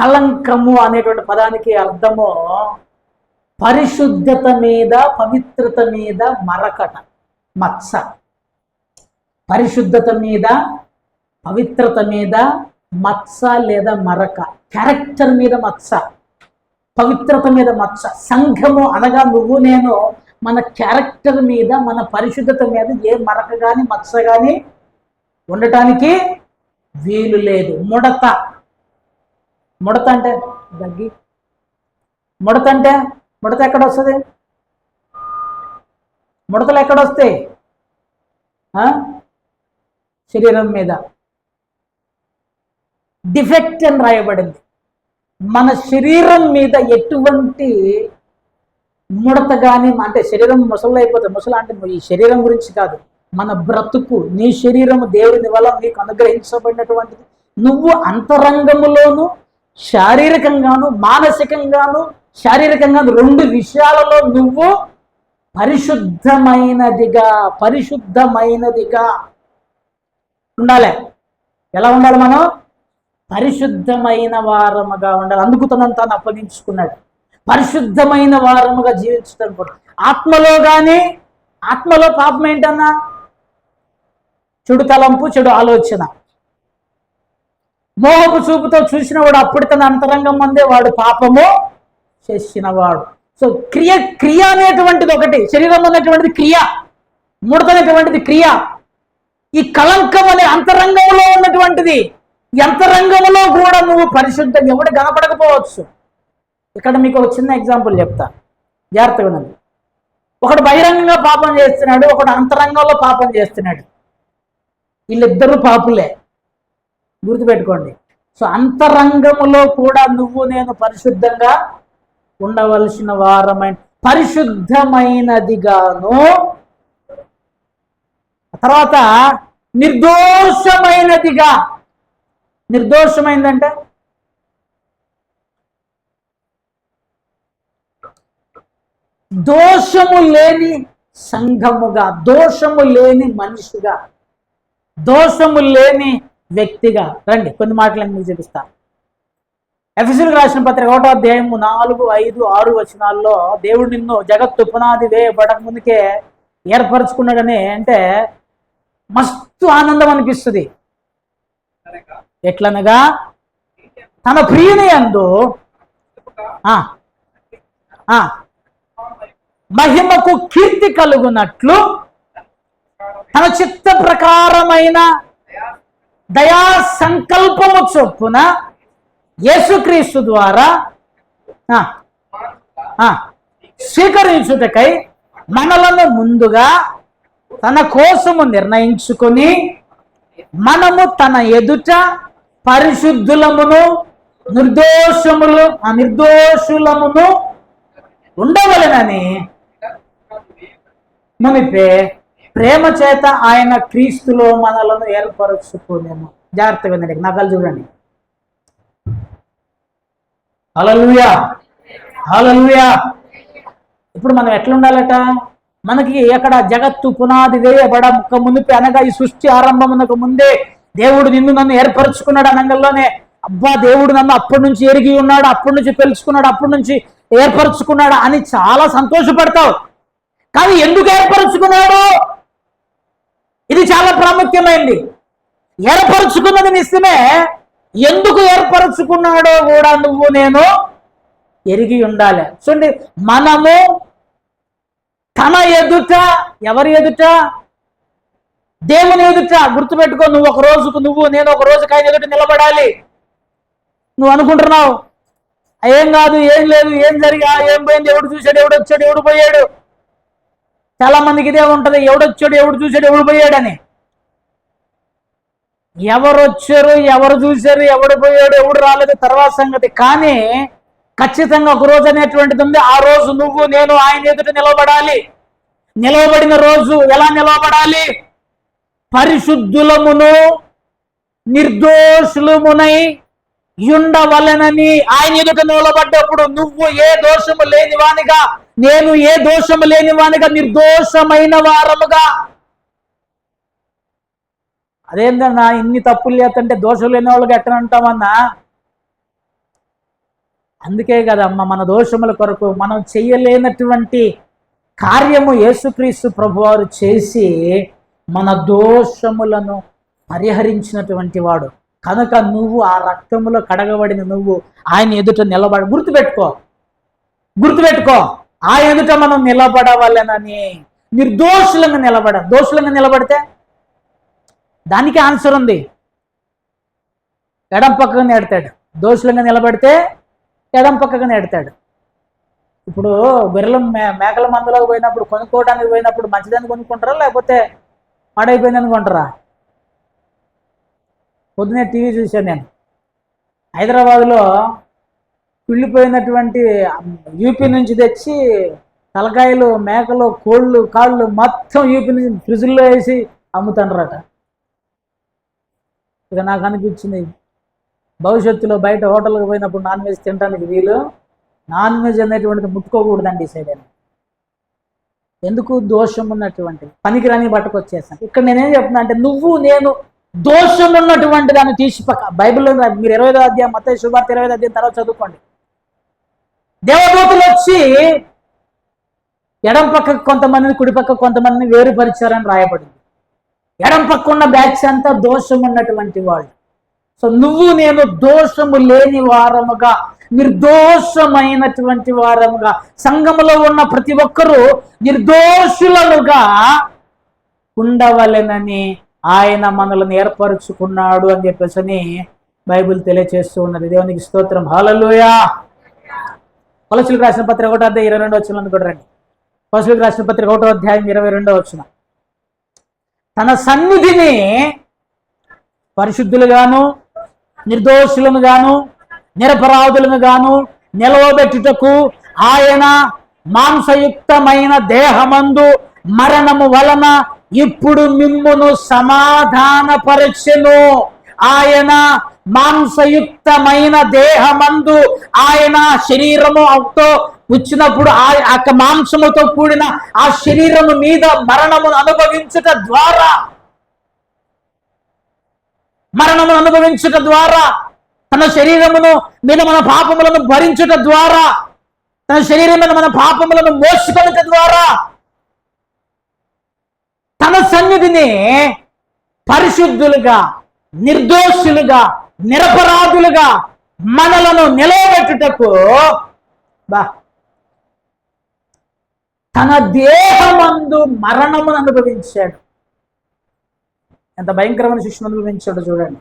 కళంకము అనేటువంటి పదానికి అర్థము పరిశుద్ధత మీద, పవిత్రత మీద మరకట, మచ్చ. పరిశుద్ధత మీద, పవిత్రత మీద మచ్చ లేదా మరక, క్యారెక్టర్ మీద మచ్చ, పవిత్రత మీద మచ్చ. సంఘము అనగా నువ్వు నేను మన క్యారెక్టర్ మీద, మన పరిశుద్ధత మీద ఏ మరక కానీ మచ్చ కానీ ఉండటానికి వీలు లేదు. ముడత అంటే దగ్గి, ముడత ఎక్కడ వస్తుంది? ముడతలు ఎక్కడ వస్తాయి? శరీరం మీద. డిఫెక్ట్ అని రాయబడింది. మన శరీరం మీద ఎటువంటి ముడత కానీ, అంటే శరీరం ముసలు అయిపోతుంది. ముసలు అంటే ఈ శరీరం గురించి కాదు, మన బ్రతుకు. నీ శరీరము దేవుని వల్ల నీకు అనుగ్రహించబడినటువంటిది. నువ్వు అంతరంగములోను శారీరకంగాను మానసికంగాను శారీరకంగాను రెండు విషయాలలో నువ్వు పరిశుద్ధమైనదిగా ఉండాలి. ఎలా ఉండాలి? మనం పరిశుద్ధమైన వారముగా ఉండాలి. అందుకు తనంతాను అప్పగించుకున్నాడు. పరిశుద్ధమైన వారముగా జీవించడం కూడా. ఆత్మలో కానీ, ఆత్మలో పాపం ఏంటన్నా? చెడు తలంపు, చెడు ఆలోచన. మోహపు చూపుతో చూసిన వాడు అప్పుడు తన అంతరంగం మందే వాడు పాపము చేసినవాడు. సో క్రియ అనేటువంటిది ఒకటి, శరీరం అనేటువంటిది క్రియ, ముడత అనేటువంటిది క్రియ. ఈ కళంకం అనే అంతరంగంలో ఉన్నటువంటిది. ఈ అంతరంగంలో కూడా నువ్వు పరిశుద్ధం ఎవడు కనపడకపోవచ్చు. ఇక్కడ మీకు ఒక చిన్న ఎగ్జాంపుల్ చెప్తా, జాగ్రత్తగా ఉన్నది. ఒకడు బహిరంగంగా పాపం చేస్తున్నాడు, ఒకడు అంతరంగంలో పాపం చేస్తున్నాడు. వీళ్ళిద్దరూ పాపులే, గుర్తుపెట్టుకోండి. సో అంతరంగములో కూడా నువ్వు నేను పరిశుద్ధంగా ఉండవలసిన వారమైన, పరిశుద్ధమైనదిగాను, తర్వాత నిర్దోషమైనదిగా. నిర్దోషమైందంటే దోషము లేని సంఘముగా, దోషము లేని మనిషిగా, దోషము లేని వ్యక్తిగా. రండి కొన్ని మాటలు మీకు చూపిస్తా. ఎఫెసీయులకు రాసిన పత్రిక 1వ అధ్యాయం 4, 5, 6 వచనాల్లో దేవుడు నిన్ను జగత్తు పునాది వేయబడక ముందుకే ఏర్పరచుకున్నాడని అంటే మస్తు ఆనందం అనిపిస్తుంది. ఎట్లనగా తన ప్రియుని యందు మహిమకు కీర్తి కలుగునట్లు తన చిత్త ప్రకారమైన దయా సంకల్పము చొప్పున యేసుక్రీస్తు ద్వారా స్వీకరించుటకై మనలను ముందుగా తన కోసము నిర్ణయించుకొని మనము తన ఎదుట పరిశుద్ధులమును నిర్దోషులమును ఉండవలెనని మునిపే ప్రేమ చేత ఆయన క్రీస్తులో మనలను ఏర్పరచుకోలేము. జాగ్రత్తగా వినండి, నకలు చూడండి. హల్లెలూయా, హల్లెలూయా. ఇప్పుడు మనం ఎట్లా ఉండాలట? మనకి అక్కడ జగత్తు పునాది వేయబడక మునిపే, అనగా ఈ సృష్టి ఆరంభమునకు ముందే దేవుడు నిన్ను నన్ను ఏర్పరచుకున్నాడు. అనగల్లోనే అబ్బా దేవుడు నన్ను అప్పటి నుంచి ఎరిగి ఉన్నాడు, అప్పటి నుంచి తెలుసుకున్నాడు, అప్పటి నుంచి ఏర్పరచుకున్నాడు అని చాలా సంతోషపడతావు. కానీ ఎందుకు ఏర్పరచుకున్నాడు? ఇది చాలా ప్రాముఖ్యమైనది. ఏర్పరచుకున్నది నిజమే, ఎందుకు ఏర్పరచుకున్నాడో కూడా నువ్వు నేను ఎరిగి ఉండాలి. చూడండి, మనము తన ఎదుట, ఎవరి ఎదుట? దేవుని ఎదుట. గుర్తుపెట్టుకో, నువ్వు ఒక రోజుకు నేను ఒక రోజుకి ఆయన ఎదుట నిలబడాలి. నువ్వు అనుకుంటున్నావు ఏం కాదు, ఏం లేదు, ఏం జరిగా, ఏం పోయింది, ఎవడు చూశాడు, ఎవడు వచ్చాడు, ఎవడు పోయాడు. చాలా మందికి ఇదే ఉంటది, ఎవడొచ్చాడు, ఎవడు చూశాడు, ఎవడు పోయాడని. ఎవరు వచ్చారు, ఎవరు చూశారు, ఎవడు పోయాడు, ఎవడు రాలేదు తర్వాత సంగతి. కానీ ఖచ్చితంగా ఒక రోజు అనేటువంటిది ఉంది. ఆ రోజు నువ్వు నేను ఆయన ఎదుట నిలబడాలి. నిలవబడిన రోజు ఎలా నిలవబడాలి? పరిశుద్ధులమును నిర్దోషులమునై ఉండవలెనని ఆయన ఎదుట నిలబడ్డప్పుడు నువ్వు ఏ దోషము లేనివానిగా, నేను ఏ దోషము లేనివానిగా, నిర్దోషమైన వారముగా. అదేందన్నా ఇన్ని తప్పులు చేస్తుంటే దోషం లేని వాళ్ళకి ఎక్కడ ఉంటామన్నా? అందుకే కదమ్మా మన దోషముల కొరకు మనం చెయ్యలేనటువంటి కార్యము యేసుక్రీస్తు ప్రభువారు చేసి మన దోషములను పరిహరించినటువంటి వాడు కనుక నువ్వు ఆ రక్తములో కడగబడిన నువ్వు ఆయన ఎదుట గుర్తుపెట్టుకో ఆయన ఎదుట మనం నిలబడవలెనని. దోషులంగా నిలబడితే దానికి ఆన్సర్ ఉంది. ఎడం పక్కగా నెడతాడు. దోషులంగా నిలబడితే ఎడం పక్కగా నెడతాడు. ఇప్పుడు గొర్రెల మేకల మందులోకి పోయినప్పుడు కొనుక్కోవడానికి పోయినప్పుడు మంచిదాన్ని కొనుక్కుంటారా లేకపోతే పాడైపోయిందని కొంటారా? పొద్దునే టీవీ చూశాను నేను. హైదరాబాద్లో కుళ్ళిపోయినటువంటి యూపీ నుంచి తెచ్చి తలకాయలు, మేకలు, కోళ్ళు, కాళ్ళు మొత్తం యూపీ నుంచి ఫ్రిడ్జ్లో వేసి అమ్ముతాండ్రట. ఇక నాకు అనిపించింది భవిష్యత్తులో బయట హోటల్కి పోయినప్పుడు నాన్ వెజ్ తినడానికి వీలు నాన్ వెజ్ అనేటువంటిది ముట్టుకోకూడదండి ఈ సైడ్ అని. ఎందుకు? దోషం ఉన్నటువంటిది పనికిరాని బట్టకొచ్చేస్తాను. ఇక్కడ నేనేం చెప్తున్నా అంటే నువ్వు నేను దోషం ఉన్నటువంటి దాన్ని తీసి బైబిల్లో మీరు 25వ అధ్యాయం మత్తయి సువార్త 25వ అధ్యాయం తర్వాత చదువుకోండి. దేవదూతలు వచ్చి ఎడం పక్కకు కొంతమందిని, కుడి పక్క కొంతమందిని వేరుపరిచారని రాయబడింది. ఎడం పక్క ఉన్న బ్యాచ్ అంతా దోషం ఉన్నటువంటి వాళ్ళు. సో నువ్వు నేను దోషము లేని వారముగా, నిర్దోషమైనటువంటి వారముగా, సంఘములో ఉన్న ప్రతి ఒక్కరూ నిర్దోషులముగా ఉండవలెనని ఆయన మనల్ని ఏర్పరచుకున్నాడు అని చెప్పేసి బైబిల్ తెలియచేస్తూ ఉన్నది. దేవునికి స్తోత్రం. హల్లెలూయా. కొలసీలకు రాసిన పత్రిక 1వ అధ్యాయం 22వ వచనం కూడా రండి. కొలసీలకు రాసిన పత్రిక 1వ అధ్యాయం 22వ వచనం. తన సన్నిధిని పరిశుద్ధులుగాను, నిర్దోషులను గాను, నిరపరాధులను గాను నిలవబెట్టుటకు ఆయన మాంసయుక్తమైన దేహమందు మరణము వలన ఇప్పుడు మిమ్మును సమాధానపరచెను. ఆయన మాంసయుక్తమైన దేహమందు ఆయన శరీరముతో వచ్చినప్పుడు ఆ మాంసముతో కూడిన ఆ శరీరము మీద మరణమును అనుభవించుట ద్వారా తన శరీరమును మీద మన పాపములను భరించుట ద్వారా, తన శరీరం మీద మన పాపములను మోసుకొనుట ద్వారా తన సన్నిధిని పరిశుద్ధులుగా, నిర్దోషులుగా, నిరపరాధులుగా మనలను నిలవబెట్టుటకు తన దేహమందు మరణమును అనుభవించాడు. ఎంత భయంకరమైన శిక్షను అనుభవించాడు చూడండి.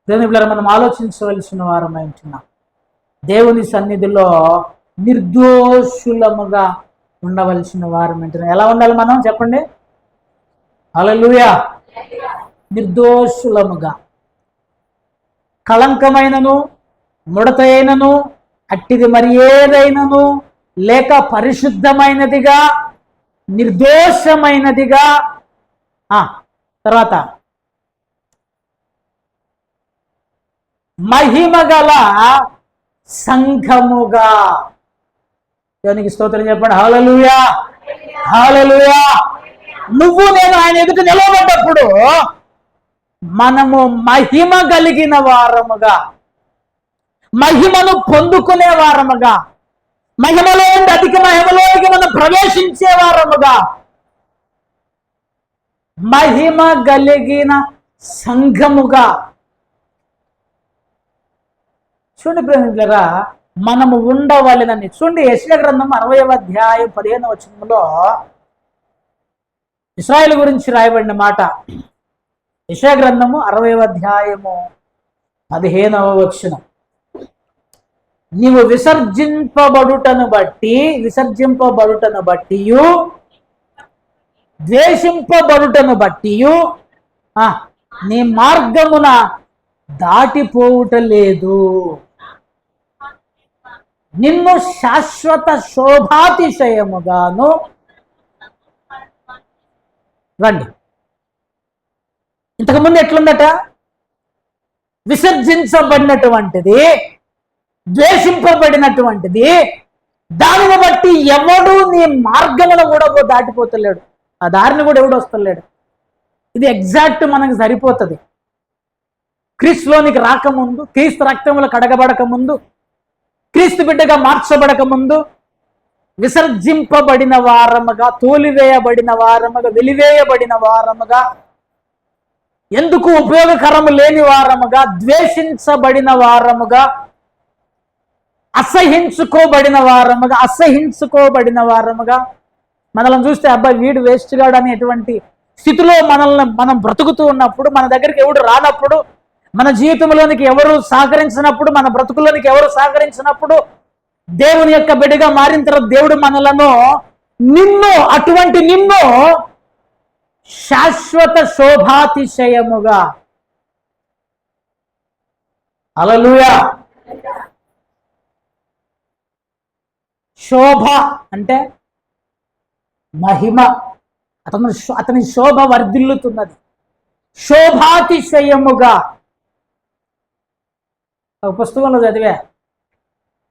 దేవుని బిడ్డలారా, మనం ఆలోచించవలసిన వారమై ఉంటున్నాం. దేవుని సన్నిధిలో నిర్దోషులముగా ఉండవలసిన వారం ఉంటున్నాం. ఎలా ఉండాలి మనం చెప్పండి? హల్లెలూయా. నిర్దోషులముగా, కళంకమైనను ముడత అయినను అట్టిది మరి ఏదైనను లేక పరిశుద్ధమైనదిగా, నిర్దోషమైనదిగా, తర్వాత మహిమగల సంఘముగా. దేవునికి స్తోత్రం చెప్పండి. హల్లెలూయా, హల్లెలూయా. నువ్వు నేను ఆయన ఎదుట నిలబడ్డప్పుడు మనము మహిమ కలిగిన వారముగా, మహిమను పొందుకునే వారముగా, మహిమలో నుండి అధిక మహిమలోకి మనం ప్రవేశించే వారముగా, మహిమ కలిగిన సంఘముగా. చూడండి ప్రేమికులారా, మనము ఉండవలెనని. చూడండి యెషయా గ్రంథం 60వ అధ్యాయం 15వ వచనంలో ఇశ్రాయేలు గురించి రాయబడిన మాట. యెషయా గ్రంథము 60వ అధ్యాయము 15వ వచనం. నీవు విసర్జింపబడుటను బట్టియు ద్వేషింపబడుటను బట్టియు నీ మార్గమున దాటిపోవుట లేదు. నిన్ను శాశ్వత శోభాతిశయముగాను రండి. ఇంతకుముందు ఎట్లుందట? విసర్జించబడినటువంటిది, ద్వేషింపబడినటువంటిది. దానిని బట్టి ఎవడు నీ మార్గమును కూడా దాటిపోతలేడు, ఆ దారిని కూడా ఎవడు వస్తలేడు. ఇది ఎగ్జాక్ట్ మనకు సరిపోతుంది. క్రీస్తులోనికి రాకముందు, క్రీస్తు రక్తములు కడగబడక ముందు, క్రీస్తు బిడ్డగా మార్చబడక ముందు విసర్జింపబడిన వారముగా, తోలివేయబడిన వారముగా, వెలివేయబడిన వారముగా, ఎందుకు ఉపయోగకరము లేని వారముగా, ద్వేషించబడిన వారముగా, అసహించుకోబడిన వారముగా మనల్ని చూస్తే అబ్బాయి వీడు వేస్ట్ గాడు అనేటువంటి స్థితిలో మనం బ్రతుకుతూ ఉన్నప్పుడు, మన దగ్గరికి ఎవడు రానప్పుడు, మన జీవితంలోనికి ఎవరు సహకరించినప్పుడు, మన బ్రతుకులోనికి ఎవరు సహకరించినప్పుడు, దేవుని యొక్క బిడ్డగా మారిన తర్వాత దేవుడు అటువంటి నిన్ను శాశ్వత శోభాతిశయముగా, హల్లెలూయా, శోభ అంటే మహిమ, అతని శోభ వర్ధిల్లుతున్నది. శోభాతిశయముగా ఒక పుస్తకంలో చదివా,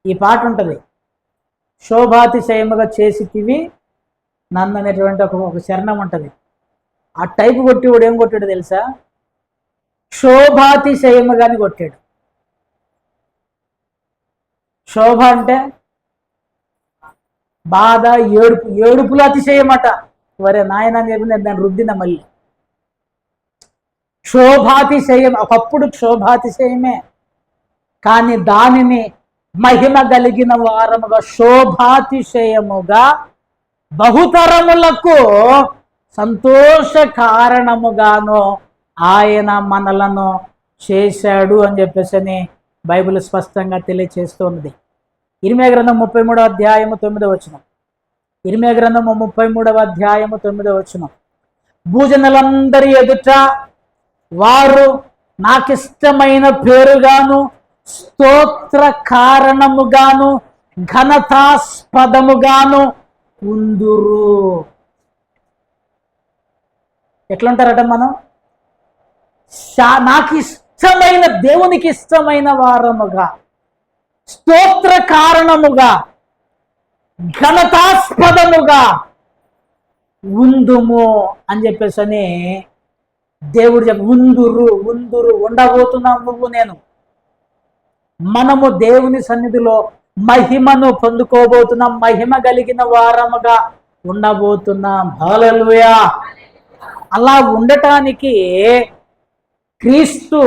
ఈ పాట ఉంటుంది, శోభాతిశయముగా చేసితివి నన్ను అనేటువంటి ఒక శరణం ఉంటుంది. ఆ టైపు కొట్టి వాడు ఏం కొట్టాడు తెలుసా? శోభాతిశయముగాని కొట్టాడు. శోభ అంటే బాధ, ఏడుపుల అతిశయమట. వరే నాయన చెప్పి నేను దాన్ని రుద్దిన మళ్ళీ. శోభాతిశయం ఒకప్పుడు శోభాతిశయమే, కానీ దానిని మహిమ కలిగిన వారముగా, శోభాతిశయముగా, బహుతరములకు సంతోష కారణముగాను ఆయన మనలను చేశాడు అని చెప్పేసి బైబిల్ స్పష్టంగా తెలియచేస్తున్నది. ఇర్మియా గ్రంథం 33వ అధ్యాయము 9వ వచనం. ఇర్మియా గ్రంథము 33వ అధ్యాయము 9వ వచనం. భూజనులందరి ఎదుట వారు నాకిష్టమైన పేరుగాను, స్తోత్ర కారణముగాను, ఘనతాస్పదముగాను ఉందురు. ఎట్లుంటారట మనం? నాకు ఇష్టమైన, దేవునికి ఇష్టమైన వారముగా, స్తోత్ర కారణముగా, ఘనతాస్పదముగా ఉందుము అని చెప్పేసి దేవుడు ఉందురు ఉండబోతున్నాం నువ్వు నేను. మనము దేవుని సన్నిధిలో మహిమను పొందుకోబోతున్నాం, మహిమ కలిగిన వారముగా ఉండబోతున్నాం. హల్లెలూయా. అలా ఉండటానికి క్రీస్తు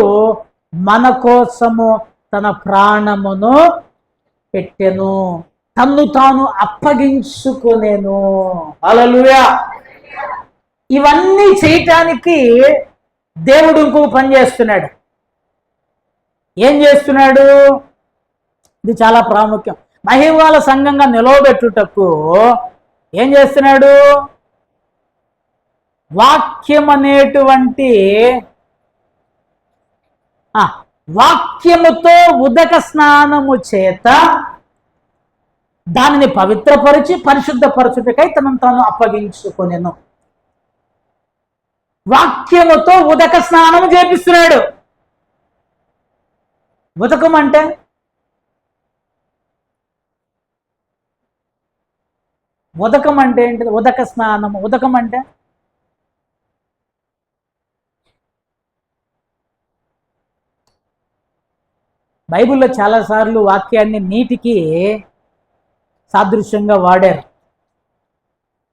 మన కోసము తన ప్రాణమును పెట్టెను, తన్ను తాను అప్పగించుకొనెను. హల్లెలూయా. ఇవన్నీ చేయటానికి దేవుడు ఇంకో పని చేస్తున్నాడు. ఏం చేస్తున్నాడు? ఇది చాలా ప్రాముఖ్యం. మహిమగల సంఘంగా నిలవబెట్టుటకు ఏం చేస్తున్నాడు? వాక్యం అనేటువంటి వాక్యముతో ఉదక స్నానము చేత దానిని పవిత్రపరిచి పరిశుద్ధపరచుటకై తనను తాను అప్పగించుకొనెను. వాక్యముతో ఉదక స్నానము చేపిస్తున్నాడు. ఉదకం అంటే ఏంటిది? ఉదక స్నానము. ఉదకం అంటే బైబిల్లో చాలాసార్లు వాక్యాన్ని నీటికి సాదృశ్యంగా వాడారు.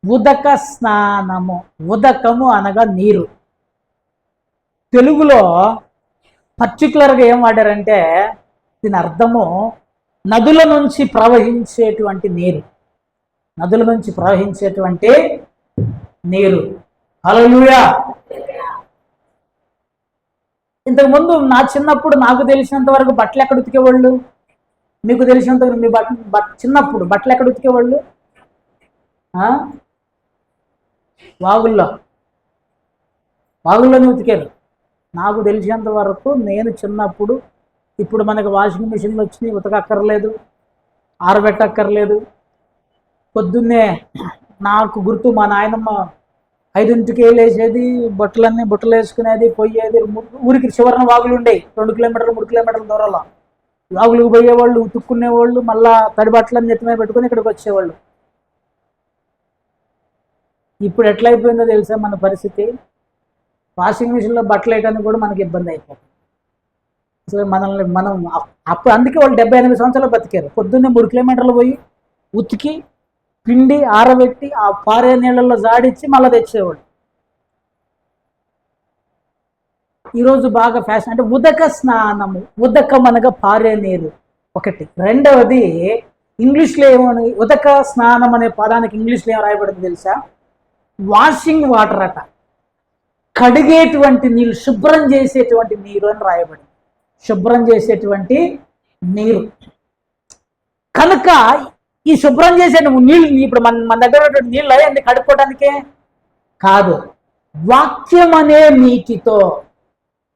ఉదక స్నానము, ఉదకము అనగా నీరు. తెలుగులో పర్టికులర్గా ఏం వాడారంటే దీని అర్థము నదుల నుంచి ప్రవహించేటువంటి నీరు, నదుల నుంచి ప్రవహించేటువంటి నీరు. హల్లెలూయా. ఇంతకుముందు నా చిన్నప్పుడు నాకు తెలిసినంత వరకు బట్టలు ఎక్కడ ఉతికేవాళ్ళు? మీకు తెలిసినంత వరకు మీ చిన్నప్పుడు బట్టలు ఎక్కడ ఉతికేవాళ్ళు? వాగుల్లోనే ఉతికారు. నాకు తెలిసినంత వరకు నేను చిన్నప్పుడు, ఇప్పుడు మనకు వాషింగ్ మిషన్లు వచ్చినాయి, ఉతకక్కర్లేదు, ఆరబెట్టక్కర్లేదు. పొద్దున్నే నాకు గుర్తు మా నాయనమ్మ 5ంటికి లేచేది, బుట్టలు వేసుకునేది, పోయేది. ఊరికి చివరన వాగులు ఉండేవి, 2 కిలోమీటర్లు 3 కిలోమీటర్ల దూరంలో. వాగులకు పోయేవాళ్ళు, ఉతుక్కునేవాళ్ళు, మళ్ళా తడి బట్టలను నెత్తి మీద పెట్టుకుని ఇక్కడికి వచ్చేవాళ్ళు. ఇప్పుడు ఎట్లా అయిపోయిందో తెలుసా మన పరిస్థితి? వాషింగ్ మిషన్లో బట్టలు వేయడానికి కూడా మనకి ఇబ్బంది అయిపోతుంది. అసలు మనం అప్పుడు అందుకే వాళ్ళు 70-80 సంవత్సరాలు బతికారు. పొద్దున్నే 3 కిలోమీటర్లు పోయి ఉతికి పిండి ఆరబెట్టి ఆ పారే నీళ్ళల్లో జాడిచ్చి మళ్ళీ తెచ్చేవాళ్ళు. ఈరోజు బాగా ఫ్యాషన్ అంటే ఉదక స్నానము. ఉదకం అనగా పారే నీరు ఒకటి. రెండవది ఇంగ్లీష్లో ఏమని, ఉదక స్నానం అనే పదానికి ఇంగ్లీష్లో ఏం రాయబడింది తెలుసా? వాషింగ్ వాటర్ అట. కడిగేటువంటి నీళ్ళు, శుభ్రం చేసేటువంటి నీరు అని రాయబడింది. శుభ్రం చేసేటువంటి నీరు. కనుక ఈ శుభ్రం చేసే నీళ్ళు ఇప్పుడు మన దగ్గర ఉన్నటువంటి నీళ్ళు అన్ని కడుక్కోవడానికే కాదు, వాక్యం అనే నీటితో.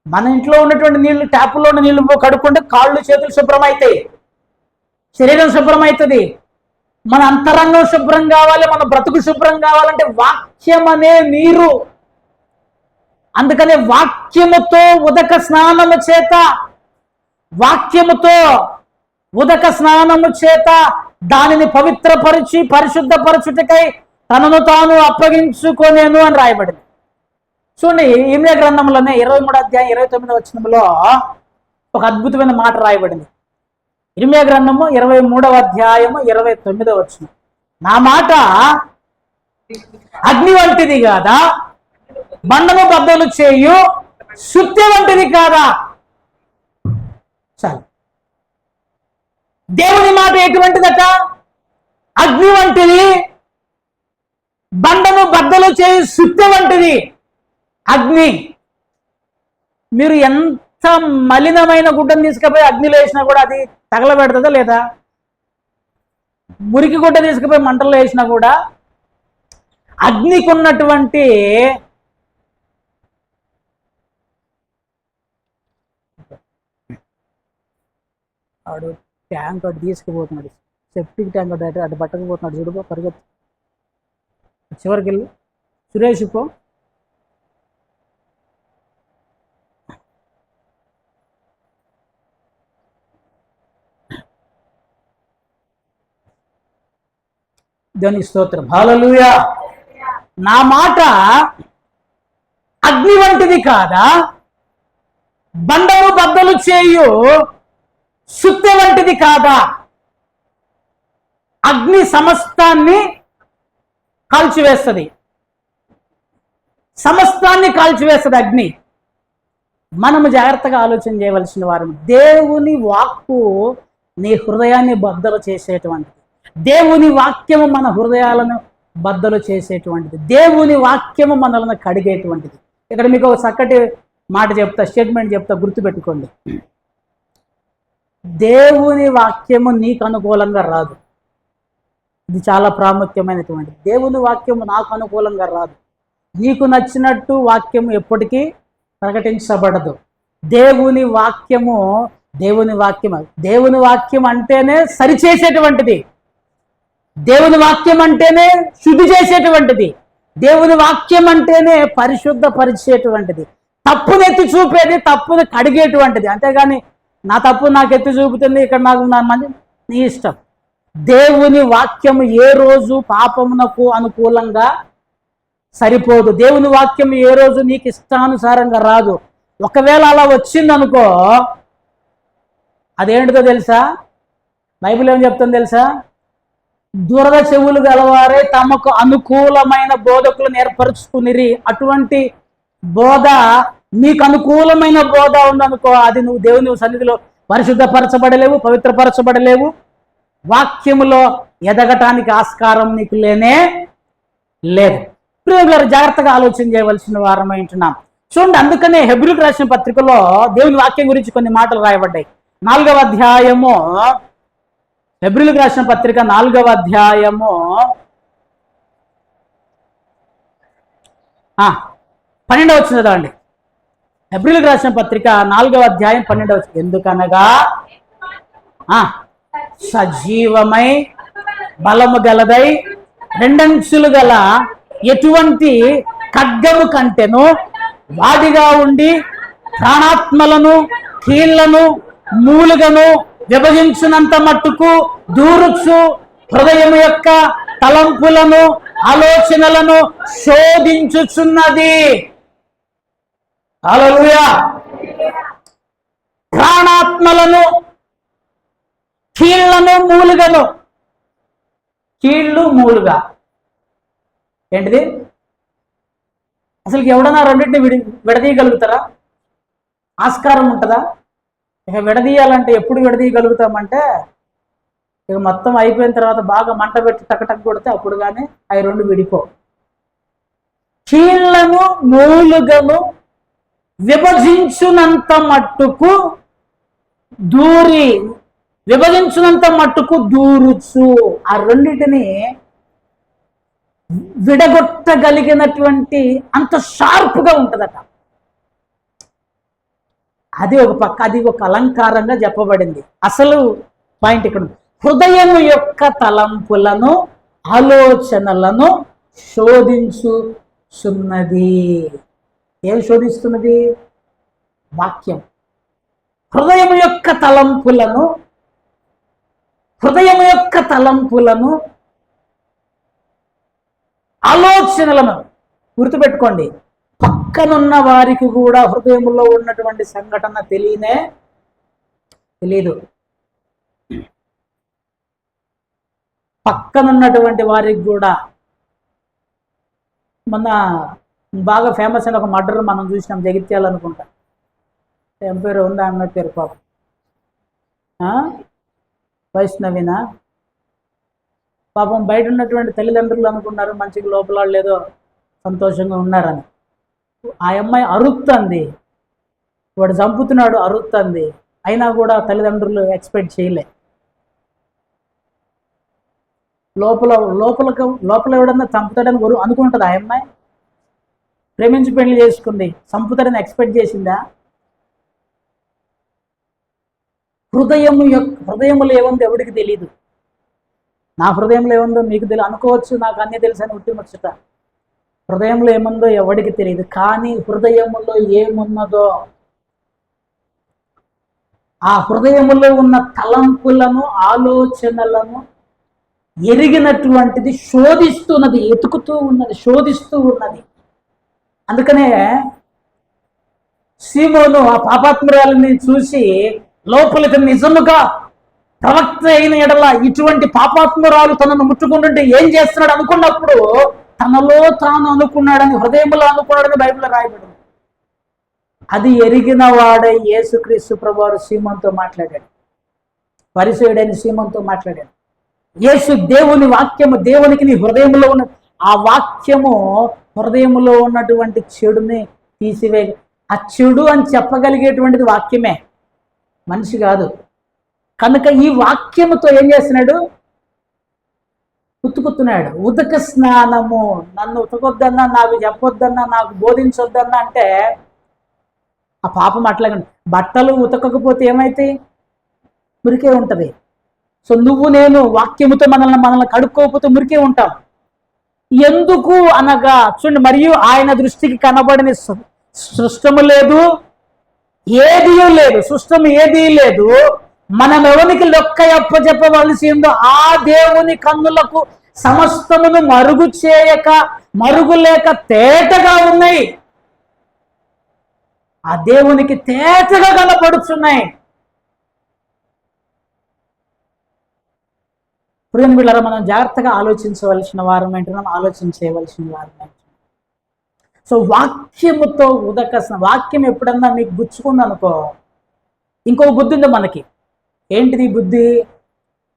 మన ఇంట్లో ఉన్నటువంటి నీళ్లు, ట్యాపులో ఉన్న నీళ్లు కడుక్కుంటే కాళ్ళు చేతులు శుభ్రం అవుతాయి, శరీరం శుభ్రం అవుతుంది. మన అంతరంగం శుభ్రం కావాలి, మన బ్రతుకు శుభ్రం కావాలంటే వాక్యం అనే నీరు. అందుకనే వాక్యముతో ఉదక స్నానము చేత, వాక్యముతో ఉదక స్నానము చేత దానిని పవిత్రపరిచి పరిశుద్ధపరచుటకై తనను తాను అప్పగించుకొనేను అని రాయబడింది. చూడండి, ఇర్మియా గ్రంథంలోనే 23వ అధ్యాయం 29వ వచనంలో ఒక అద్భుతమైన మాట రాయబడింది. ఇర్మియా గ్రంథము 23వ అధ్యాయము 29వ వచనం. నా మాట అగ్ని వంటిది కాదా, బండను బద్దలు చేయు సుత్తి వంటిది కాదా? చాలు. దేవుని మాట ఎటువంటిదట? అగ్ని వంటిది, బండను బద్దలు చేయు సుత్తి వంటిది. అగ్ని. మీరు ఎంత మలినమైన గుడ్డను తీసుకుపోయి అగ్నిలో వేసినా కూడా అది తగలబెడుతుందా లేదా? మురికి గుడ్డ తీసుకుపోయి మంటల్లో వేసినా కూడా అగ్నికి ఉన్నటువంటి ఆడు ట్యాంక్ అటు తీసుకుపోతున్నాడు, సెప్టిక్ ట్యాంక్ అటు పట్టకపోతున్నాడు. చూడుకో, పరిగెత్తు, చివరికి వెళ్ళి సురేష్ పో. దేవుని స్తోత్రం, హల్లెలూయా. నా మాట అగ్ని వంటిది కాదా, బండను బద్దలు చేయు సుత్తి వంటిది కాదా? అగ్ని సమస్తాన్ని కాల్చివేస్తుంది, సమస్తాన్ని కాల్చివేస్తుంది అగ్ని. మనము జాగ్రత్తగా ఆలోచన చేయవలసిన వారు. దేవుని వాక్కు నీ హృదయాన్ని బద్దలు చేసేటువంటిది. దేవుని వాక్యము మన హృదయాలను బద్దలు చేసేటువంటిది. దేవుని వాక్యము మనల్ని కడిగేటువంటిది. ఇక్కడ మీకు ఒక చక్కటి మాట చెప్తా, స్టేట్మెంట్ చెప్తా, గుర్తుపెట్టుకోండి. దేవుని వాక్యము నీకు అనుకూలంగా రాదు. ఇది చాలా ప్రాముఖ్యమైనటువంటిది. దేవుని వాక్యము నాకు అనుకూలంగా రాదు. నీకు నచ్చినట్టు వాక్యము ఎప్పటికీ ప్రకటించబడదు. దేవుని వాక్యము దేవుని వాక్యం అంటేనే సరిచేసేటువంటిది. దేవుని వాక్యం అంటేనే శుద్ధి చేసేటువంటిది. దేవుని వాక్యం అంటేనే పరిశుద్ధపరిచేటువంటిది. తప్పును ఎత్తి చూపేది, తప్పును కడిగేటువంటిది. అంతేగాని నా తప్పు నాకు ఎత్తి చూపుతుంది, ఇక్కడ నాకు నీ ఇష్టం. దేవుని వాక్యము ఏ రోజు పాపమునకు అనుకూలంగా సరిపోదు. దేవుని వాక్యం ఏ రోజు నీకు ఇష్టానుసారంగా రాదు. ఒకవేళ అలా వచ్చిందనుకో, అదేంటిదో తెలుసా? బైబిల్ ఏం చెప్తుంది తెలుసా? దురద చెవులు గలవారే తమకు అనుకూలమైన బోధకులను ఏర్పరచుకునిరి. అటువంటి బోధ, నీకు అనుకూలమైన బోధ ఉందనుకో, అది నువ్వు దేవుని సన్నిధిలో పరిశుద్ధపరచబడలేవు, పవిత్రపరచబడలేవు. వాక్యములో ఎదగటానికి ఆస్కారం నీకు లేనే లేదు. ప్రియులారా, జాగ్రత్తగా ఆలోచన చేయవలసిన వారమై ఉంటున్నాం. చూడండి, అందుకనే హెబ్రీయులకు రాసిన పత్రికలో దేవుని వాక్యం గురించి కొన్ని మాటలు రాయబడ్డాయి. 4వ అధ్యాయము, హెబ్రీయులకు రాసిన పత్రిక 4వ అధ్యాయము 12వ వచనం చదవండి. హెబ్రీయులకు రాసిన పత్రిక 4వ అధ్యాయం 12వ వచనం. ఎందుకనగా సజీవమై బలము గలదై రెండంచులు గల ఎటువంటి ఖడ్గము కంటెను వాడిగా ఉండి ప్రాణాత్మలను కీళ్లను మూలుగను విభజించినంత మట్టుకు దూరుచు హృదయం యొక్క తలంపులను ఆలోచనలను శోధించుచున్నది. హల్లెలూయా. ప్రాణాత్మలను కీళ్లను మూలుగను. కీళ్ళు మూలుగా ఏంటిది? అసలు ఎవడన్నా రెండింటిని విడదీయగలుగుతారా? ఆస్కారం ఉంటుందా? ఇక విడదీయాలంటే ఎప్పుడు విడదీయగలుగుతామంటే ఇక మొత్తం అయిపోయిన తర్వాత బాగా మంట పెట్టి టకటక్ కొడితే అప్పుడు కానీ అవి రెండు విడిపో. కీళ్లను మూలుగను విభజించునంత మట్టుకు విభజించినంత మట్టుకు దూరుచు. ఆ రెండింటిని విడగొట్టగలిగినటువంటి అంత షార్ప్గా ఉంటుందట. అది ఒక పక్క, అది ఒక అలంకారంగా చెప్పబడింది. అసలు పాయింట్ ఇక్కడ హృదయం యొక్క తలంపులను ఆలోచనలను శోధించుచున్నది. ఏం శోధిస్తున్నది? వాక్యం. హృదయం యొక్క తలంపులను ఆలోచనలను గుర్తుపెట్టుకోండి. పక్కనున్న వారికి కూడా హృదయంలో ఉన్నటువంటి సంఘటన తెలియదు. పక్కనున్నటువంటి వారికి కూడా మొన్న బాగా ఫేమస్ అయిన ఒక మర్డర్ మనం చూసినాం, జగిత్యాల అనుకుంటా. ఏం పేరు ఉందా అన్న పేరు? పాపం వైష్ణవినా? పాపం బయట ఉన్నటువంటి తల్లిదండ్రులు అనుకున్నారు మంచిగా లోపల లేదో సంతోషంగా ఉన్నారని. ఆ అమ్మాయి అరుస్తుంది, వాడు చంపుతున్నాడు, అరుస్తుంది. అయినా కూడా తల్లిదండ్రులు ఎక్స్పెక్ట్ చేయలే. లోపల ఎవడన్నా చంపుతాడని అనుకుంటుంది ఆ అమ్మాయి. ప్రేమించి పెళ్లి చేసుకుంది, చంపుతాడని ఎక్స్పెక్ట్ చేసిందా? హృదయములో ఏముందో ఎవడికి తెలియదు. నా హృదయంలో ఏముందో మీకు తెలియదు అనుకోవచ్చు, నాకు అన్నీ తెలుసు అని ఉట్టి ముచ్చట. హృదయంలో ఏముందో ఎవడికి తెలియదు. కానీ హృదయములో ఏమున్నదో, ఆ హృదయములో ఉన్న తలంపులను ఆలోచనలను ఎరిగినటువంటిది శోధిస్తున్నది, శోధిస్తూ ఉన్నది. అందుకనే సీమోను ఆ పాపాత్మురాలని చూసి లోపలికి నిజముగా ప్రవక్త అయిన ఎడల ఇటువంటి పాపాత్మురాలు తనను ముట్టుకుంటుంటే ఏం చేస్తున్నాడు అనుకున్నప్పుడు తనలో తాను అనుకున్నాడని, హృదయంలో అనుకున్నాడని బైబిల్లో రాయబడింది. అది ఎరిగిన వాడై యేసుక్రీస్తు ప్రభువారు సీమోనుతో మాట్లాడాడు. పరిసయ్యుడైన సీమోనుతో మాట్లాడాడు. యేసు దేవుని వాక్యము, దేవునికి నీ హృదయంలో ఉన్న ఆ వాక్యము హృదయంలో ఉన్నటువంటి చెడుని తీసివే. ఆ చెడు అని చెప్పగలిగేటువంటిది వాక్యమే, మనిషి కాదు. కనుక ఈ వాక్యముతో ఏం చేస్తున్నాడు? ఉతుకుతున్నాడు. ఉదక స్నానము. నన్ను ఉతకొద్దన్నా, నాకు చెప్పొద్దన్నా, నాకు బోధించొద్దన్నా అంటే ఆ పాపం అట్లాగే. బట్టలు ఉతకకపోతే ఏమైతాయి? మురికే ఉంటుంది. సో నువ్వు నేను వాక్యముతో మనల్ని కడుక్కోకపోతే మురికే ఉంటాం. ఎందుకు అనగా చూడండి, మరియు ఆయన దృష్టికి కనబడిన సృష్టము లేదు, ఏదీ లేదు, సృష్టము ఏదీ లేదు. మనం ఎవరికి లొక్క అప్పచెప్పవలసి ఉందో ఆ దేవుని కన్నులకు సమస్తమును మరుగులేక తేటగా ఉన్నాయి. ఆ దేవునికి తేటగా కనపడుతున్నాయి. ప్రియమైన బిడ్డలారా, మనం జాగ్రత్తగా ఆలోచించవలసిన వారం ఏంటున్నాం, ఆలోచన చేయవలసిన వారం ఏంటున్నాం. సో వాక్యముతో వాక్యం ఎప్పుడన్నా మీకు గుచ్చుకుందనుకో, ఇంకో బుద్ధి ఉంది మనకి. ఏంటిది బుద్ధి?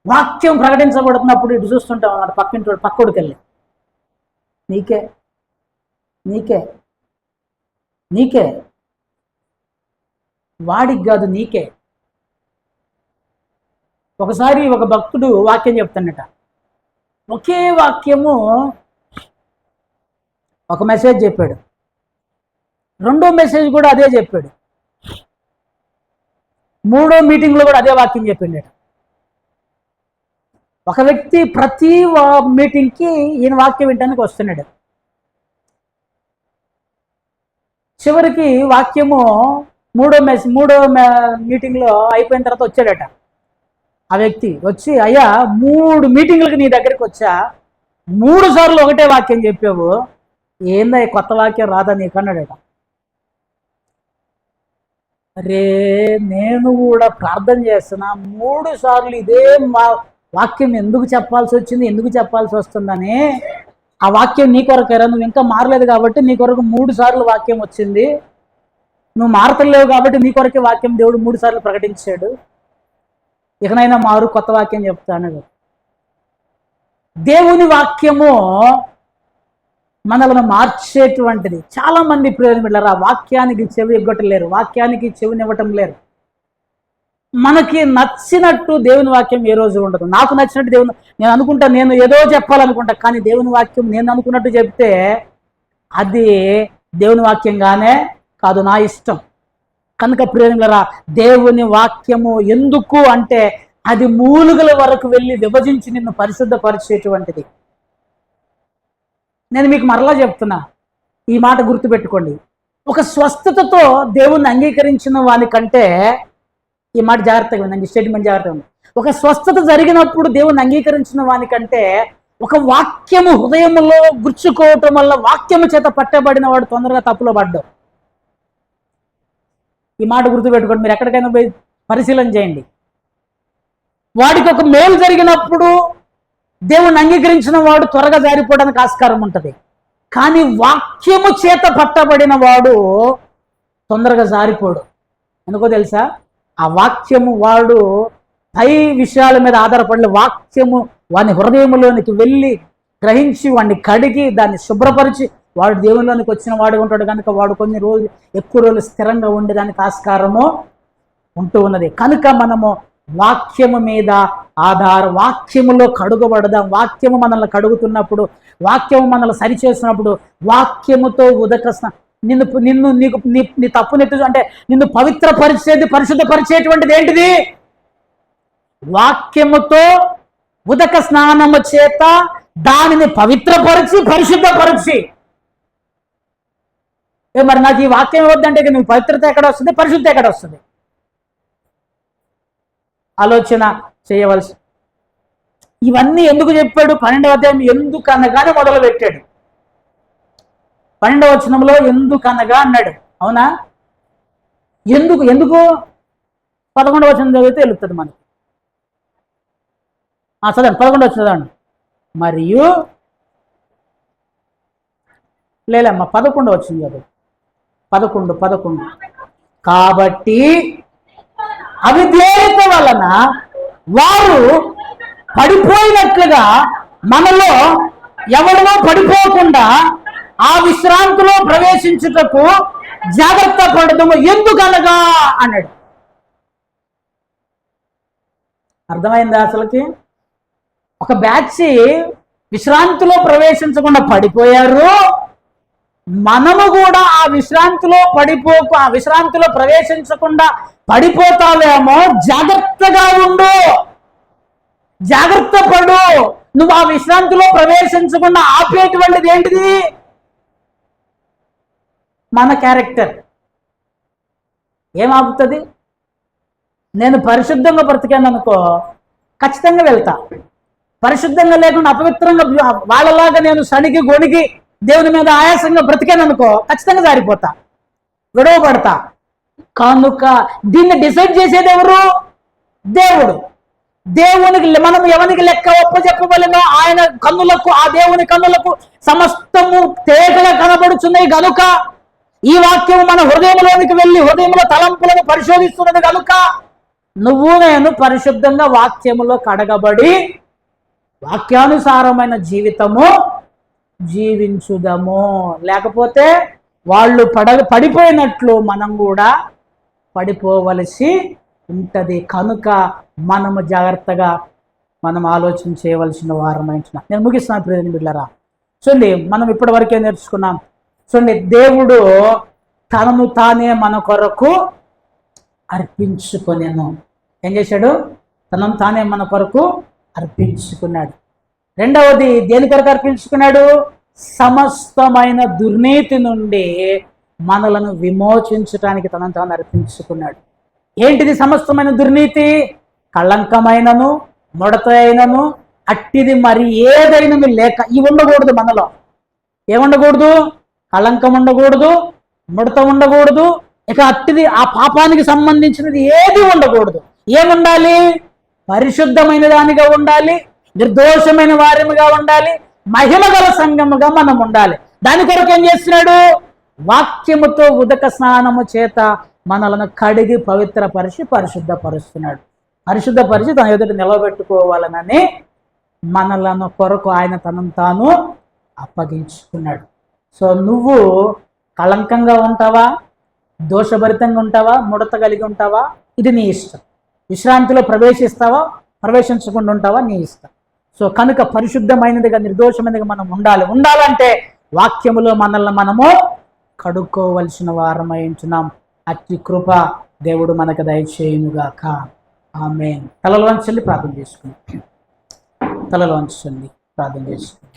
వాక్యం ప్రకటించబడుతున్నప్పుడు ఇటు చూస్తుంటాం అన్నమాట, పక్కోడికి వెళ్ళి నీకే నీకే నీకే వాడికి కాదు, నీకే. ఒకసారి ఒక భక్తుడు వాక్యం చెప్తాడట. ఒకే వాక్యము ఒక మెసేజ్ చెప్పాడు, రెండో మెసేజ్ కూడా అదే చెప్పాడు, మూడో మీటింగ్లో కూడా అదే వాక్యం చెప్పిండట. ఒక వ్యక్తి ప్రతి మీటింగ్కి ఈయన వాక్యం వినడానికి వస్తున్నాడు. చివరికి వాక్యము మూడో మీటింగ్లో అయిపోయిన తర్వాత వచ్చాడట. ఆ వ్యక్తి వచ్చి, అయ్యా 3 మీటింగ్లకు నీ దగ్గరికి వచ్చా, 3 సార్లు ఒకటే వాక్యం చెప్పావు, ఏందా కొత్త వాక్యం రాదా నీకు అన్నాడట. అరే నేను కూడా ప్రార్థన చేస్తున్నా, 3 సార్లు ఇదే వాక్యం ఎందుకు చెప్పాల్సి వచ్చింది, ఎందుకు చెప్పాల్సి వస్తుందని. ఆ వాక్యం నీ కొరకేరా, నువ్వు ఇంకా మారలేదు కాబట్టి నీ కొరకు 3 సార్లు వాక్యం వచ్చింది, నువ్వు మారతలేవు కాబట్టి నీ కొరకే వాక్యం దేవుడు 3 సార్లు ప్రకటించాడు, ఇకనైనా మారు, కొత్త వాక్యం చెప్తాను. దేవుని వాక్యము మనల్ని మార్చేటువంటిది. చాలా మంది ప్రయోజనం ఆ వాక్యానికి చెవి ఎగ్గొట్టలేరు, వాక్యానికి చెవినివ్వటం లేరు. మనకి నచ్చినట్టు దేవుని వాక్యం ఏ రోజు ఉండదు. నాకు నచ్చినట్టు నేను అనుకుంటా, నేను ఏదో చెప్పాలనుకుంటా, కానీ దేవుని వాక్యం నేను అనుకున్నట్టు చెప్తే అది దేవుని వాక్యంగానే కాదు, నా ఇష్టం. కనుక ప్రియులారా, దేవుని వాక్యము ఎందుకు అంటే అది మూలుగల వరకు వెళ్ళి విభజించి నిన్ను పరిశుద్ధపరిచేటువంటిది. నేను మీకు మరలా చెప్తున్నా, ఈ మాట గుర్తుపెట్టుకోండి. ఒక స్వస్థతతో దేవుణ్ణి అంగీకరించిన వానికంటే, ఈ మాట జాగ్రత్తగా ఉందండి, స్టేట్మెంట్ జాగ్రత్తగా ఉంది. ఒక స్వస్థత జరిగినప్పుడు దేవుణ్ణి అంగీకరించిన వానికంటే ఒక వాక్యము హృదయంలో గుర్చుకోవటం వల్ల వాక్యము చేత పట్టబడిన వాడు తొందరగా తప్పులో పడ్డాడు. ఈ మాట గుర్తుపెట్టుకోండి. మీరు ఎక్కడికైనా పోయి పరిశీలన చేయండి. వాడికి ఒక మేలు జరిగినప్పుడు దేవుణ్ణి అంగీకరించిన వాడు త్వరగా జారిపోవడానికి ఆస్కారం ఉంటుంది. కానీ వాక్యము చేత పట్టబడిన వాడు తొందరగా జారిపోడు. ఎందుకో తెలుసా? ఆ వాక్యము వాడు పై విషయాల మీద ఆధారపడి వాక్యము వాని హృదయంలోనికి వెళ్ళి గ్రహించి వాడిని కడిగి దాన్ని శుభ్రపరిచి వాడు దేవునిలోనికి వచ్చిన వాడు ఉంటాడు. కనుక వాడు కొన్ని రోజులు ఎక్కువ రోజులు స్థిరంగా ఉండేదానికి ఆస్కారము ఉంటూ ఉన్నది. కనుక మనము వాక్యము మీద వాక్యములో కడుగబడదాం. వాక్యము మనల్ని కడుగుతున్నప్పుడు, వాక్యము మనల్ని సరిచేసినప్పుడు, వాక్యముతో నీ తప్పునెత్తు అంటే నిన్ను పవిత్రపరిచేది, పరిశుద్ధపరిచేటువంటిది ఏంటిది? వాక్యముతో ఉదక స్నానము చేత దానిని పవిత్రపరిచి పరిశుద్ధపరిచి. మరి నాకు ఈ వాక్యం వద్దంటే నువ్వు పవిత్రత ఎక్కడ వస్తుంది, పరిశుద్ధత ఎక్కడ వస్తుంది? ఆలోచన చేయవలసి. ఇవన్నీ ఎందుకు చెప్పాడు? 12వ అధ్యాయం ఎందుకనగానే మొదలు పెట్టాడు. 12వ వచనంలో ఎందుకనగా అన్నాడు. అవునా? ఎందుకు 11వ వచనం చదివితే వెళుతుంది మనకి. చదవండి, 11వ వచనం చదవండి. మరియు లేదమ్మా 11వ వచనం చదువు. 11 కాబట్టి అవిధేయత వలన వారు పడిపోయినట్లుగా మనలో ఎవరినో పడిపోకుండా ఆ విశ్రాంతిలో ప్రవేశించుటకు జాగ్రత్త పడదము. ఎందుకనగా అన్నాడు. అర్థమైందా? అసలుకి ఒక బ్యాచ్ విశ్రాంతిలో ప్రవేశించకుండా పడిపోయారు. మనము కూడా ఆ విశ్రాంతిలో ప్రవేశించకుండా పడిపోతావేమో. జాగ్రత్తగా ఉండు, జాగ్రత్త పడు. నువ్వు ఆ విశ్రాంతిలో ప్రవేశించకుండా ఆపేటువంటిది ఏంటిది? మన క్యారెక్టర్. ఏమాపుతుంది? నేను పరిశుద్ధంగా బ్రతికాను అనుకో, ఖచ్చితంగా వెళ్తా. పరిశుద్ధంగా లేకుండా అపవిత్రంగా వాళ్ళలాగా నేను సణిగి గొణిగి దేవుని మీద ఆయాసంగా బ్రతికాను అనుకో, ఖచ్చితంగా జారిపోతా, గొడవ పడతా. కనుక దీన్ని డిసైడ్ చేసేది ఎవరు? దేవుడు. దేవునికి మనం ఎవరికి లెక్క ఒప్పచెప్పవలెనో ఆయన కన్నులకు, ఆ దేవుని కన్నులకు సమస్తము తేటగా కనబడుచున్నాయి. కనుక ఈ వాక్యం మన హృదయంలోనికి వెళ్ళి హృదయంలో తలంపులను పరిశోధిస్తున్నది. కనుక నువ్వు నేను పరిశుద్ధంగా వాక్యములో కడగబడి వాక్యానుసారమైన జీవితము జీవించుదము. లేకపోతే వాళ్ళు పడిపోయినట్లు మనం కూడా పడిపోవలసి ఉంటుంది. కనుక మనము జాగ్రత్తగా ఆలోచన చేయవలసిన వారమైంటున్నా. నేను ముగిస్తున్నాను ప్రియమైన బిడ్డలారా. చూడండి, మనం ఇప్పటి వరకే నేర్చుకున్నాం. చూడండి, దేవుడు తనను తానే మన కొరకు అర్పించుకొనెను. ఏం చేశాడు? తనను తానే మన కొరకు అర్పించుకున్నాడు. రెండవది దేని కొరకు అర్పించుకున్నాడు? సమస్తమైన దుర్నీతి నుండి మనలను విమోచించటానికి తనను తాను అర్పించుకున్నాడు. ఏంటిది సమస్తమైన దుర్నీతి? కళంకమైనను ముడత అయినను అట్టిది మరి ఏదైనను లేక. ఇవి ఉండకూడదు మనలో. ఏముండకూడదు? కళంకం ఉండకూడదు, ముడత ఉండకూడదు, ఇక అట్టిది ఆ పాపానికి సంబంధించినది ఏది ఉండకూడదు. ఏముండాలి? పరిశుద్ధమైన దానిగా ఉండాలి, నిర్దోషమైన వారిగా ఉండాలి, మహిమగల సంఘముగా మనం ఉండాలి. దాని కొరకు ఏం చేస్తున్నాడు? వాక్యముతో ఉదక స్నానము చేత మనలను కడిగి పవిత్రపరిచి పరిశుద్ధపరుస్తున్నాడు. పరిశుద్ధపరిచి తన ఎదుట నిలబెట్టుకోవాలనని మనలను కొరకు ఆయన తనను తాను అప్పగించుకున్నాడు. సో నువ్వు కళంకంగా ఉంటావా, దోషభరితంగా ఉంటావా, ముడత కలిగి ఉంటావా? ఇది నీ ఇష్టం. విశ్రాంతిలో ప్రవేశిస్తావా, ప్రవేశించకుండా ఉంటావా? నీ ఇష్టం. సో కనుక పరిశుద్ధమైనదిగా నిర్దోషమైనదిగా మనం ఉండాలంటే వాక్యములో మనల్ని మనము కడుక్కోవలసిన వారమై ఉంటున్నాం. అట్టి కృప దేవుడు మనకు దయచేయునుగాక. ఆమేన్. తలలు వంచండి, ప్రార్థన చేసుకుందాం. తలలు వంచండి, ప్రార్థన చేసుకుందాం.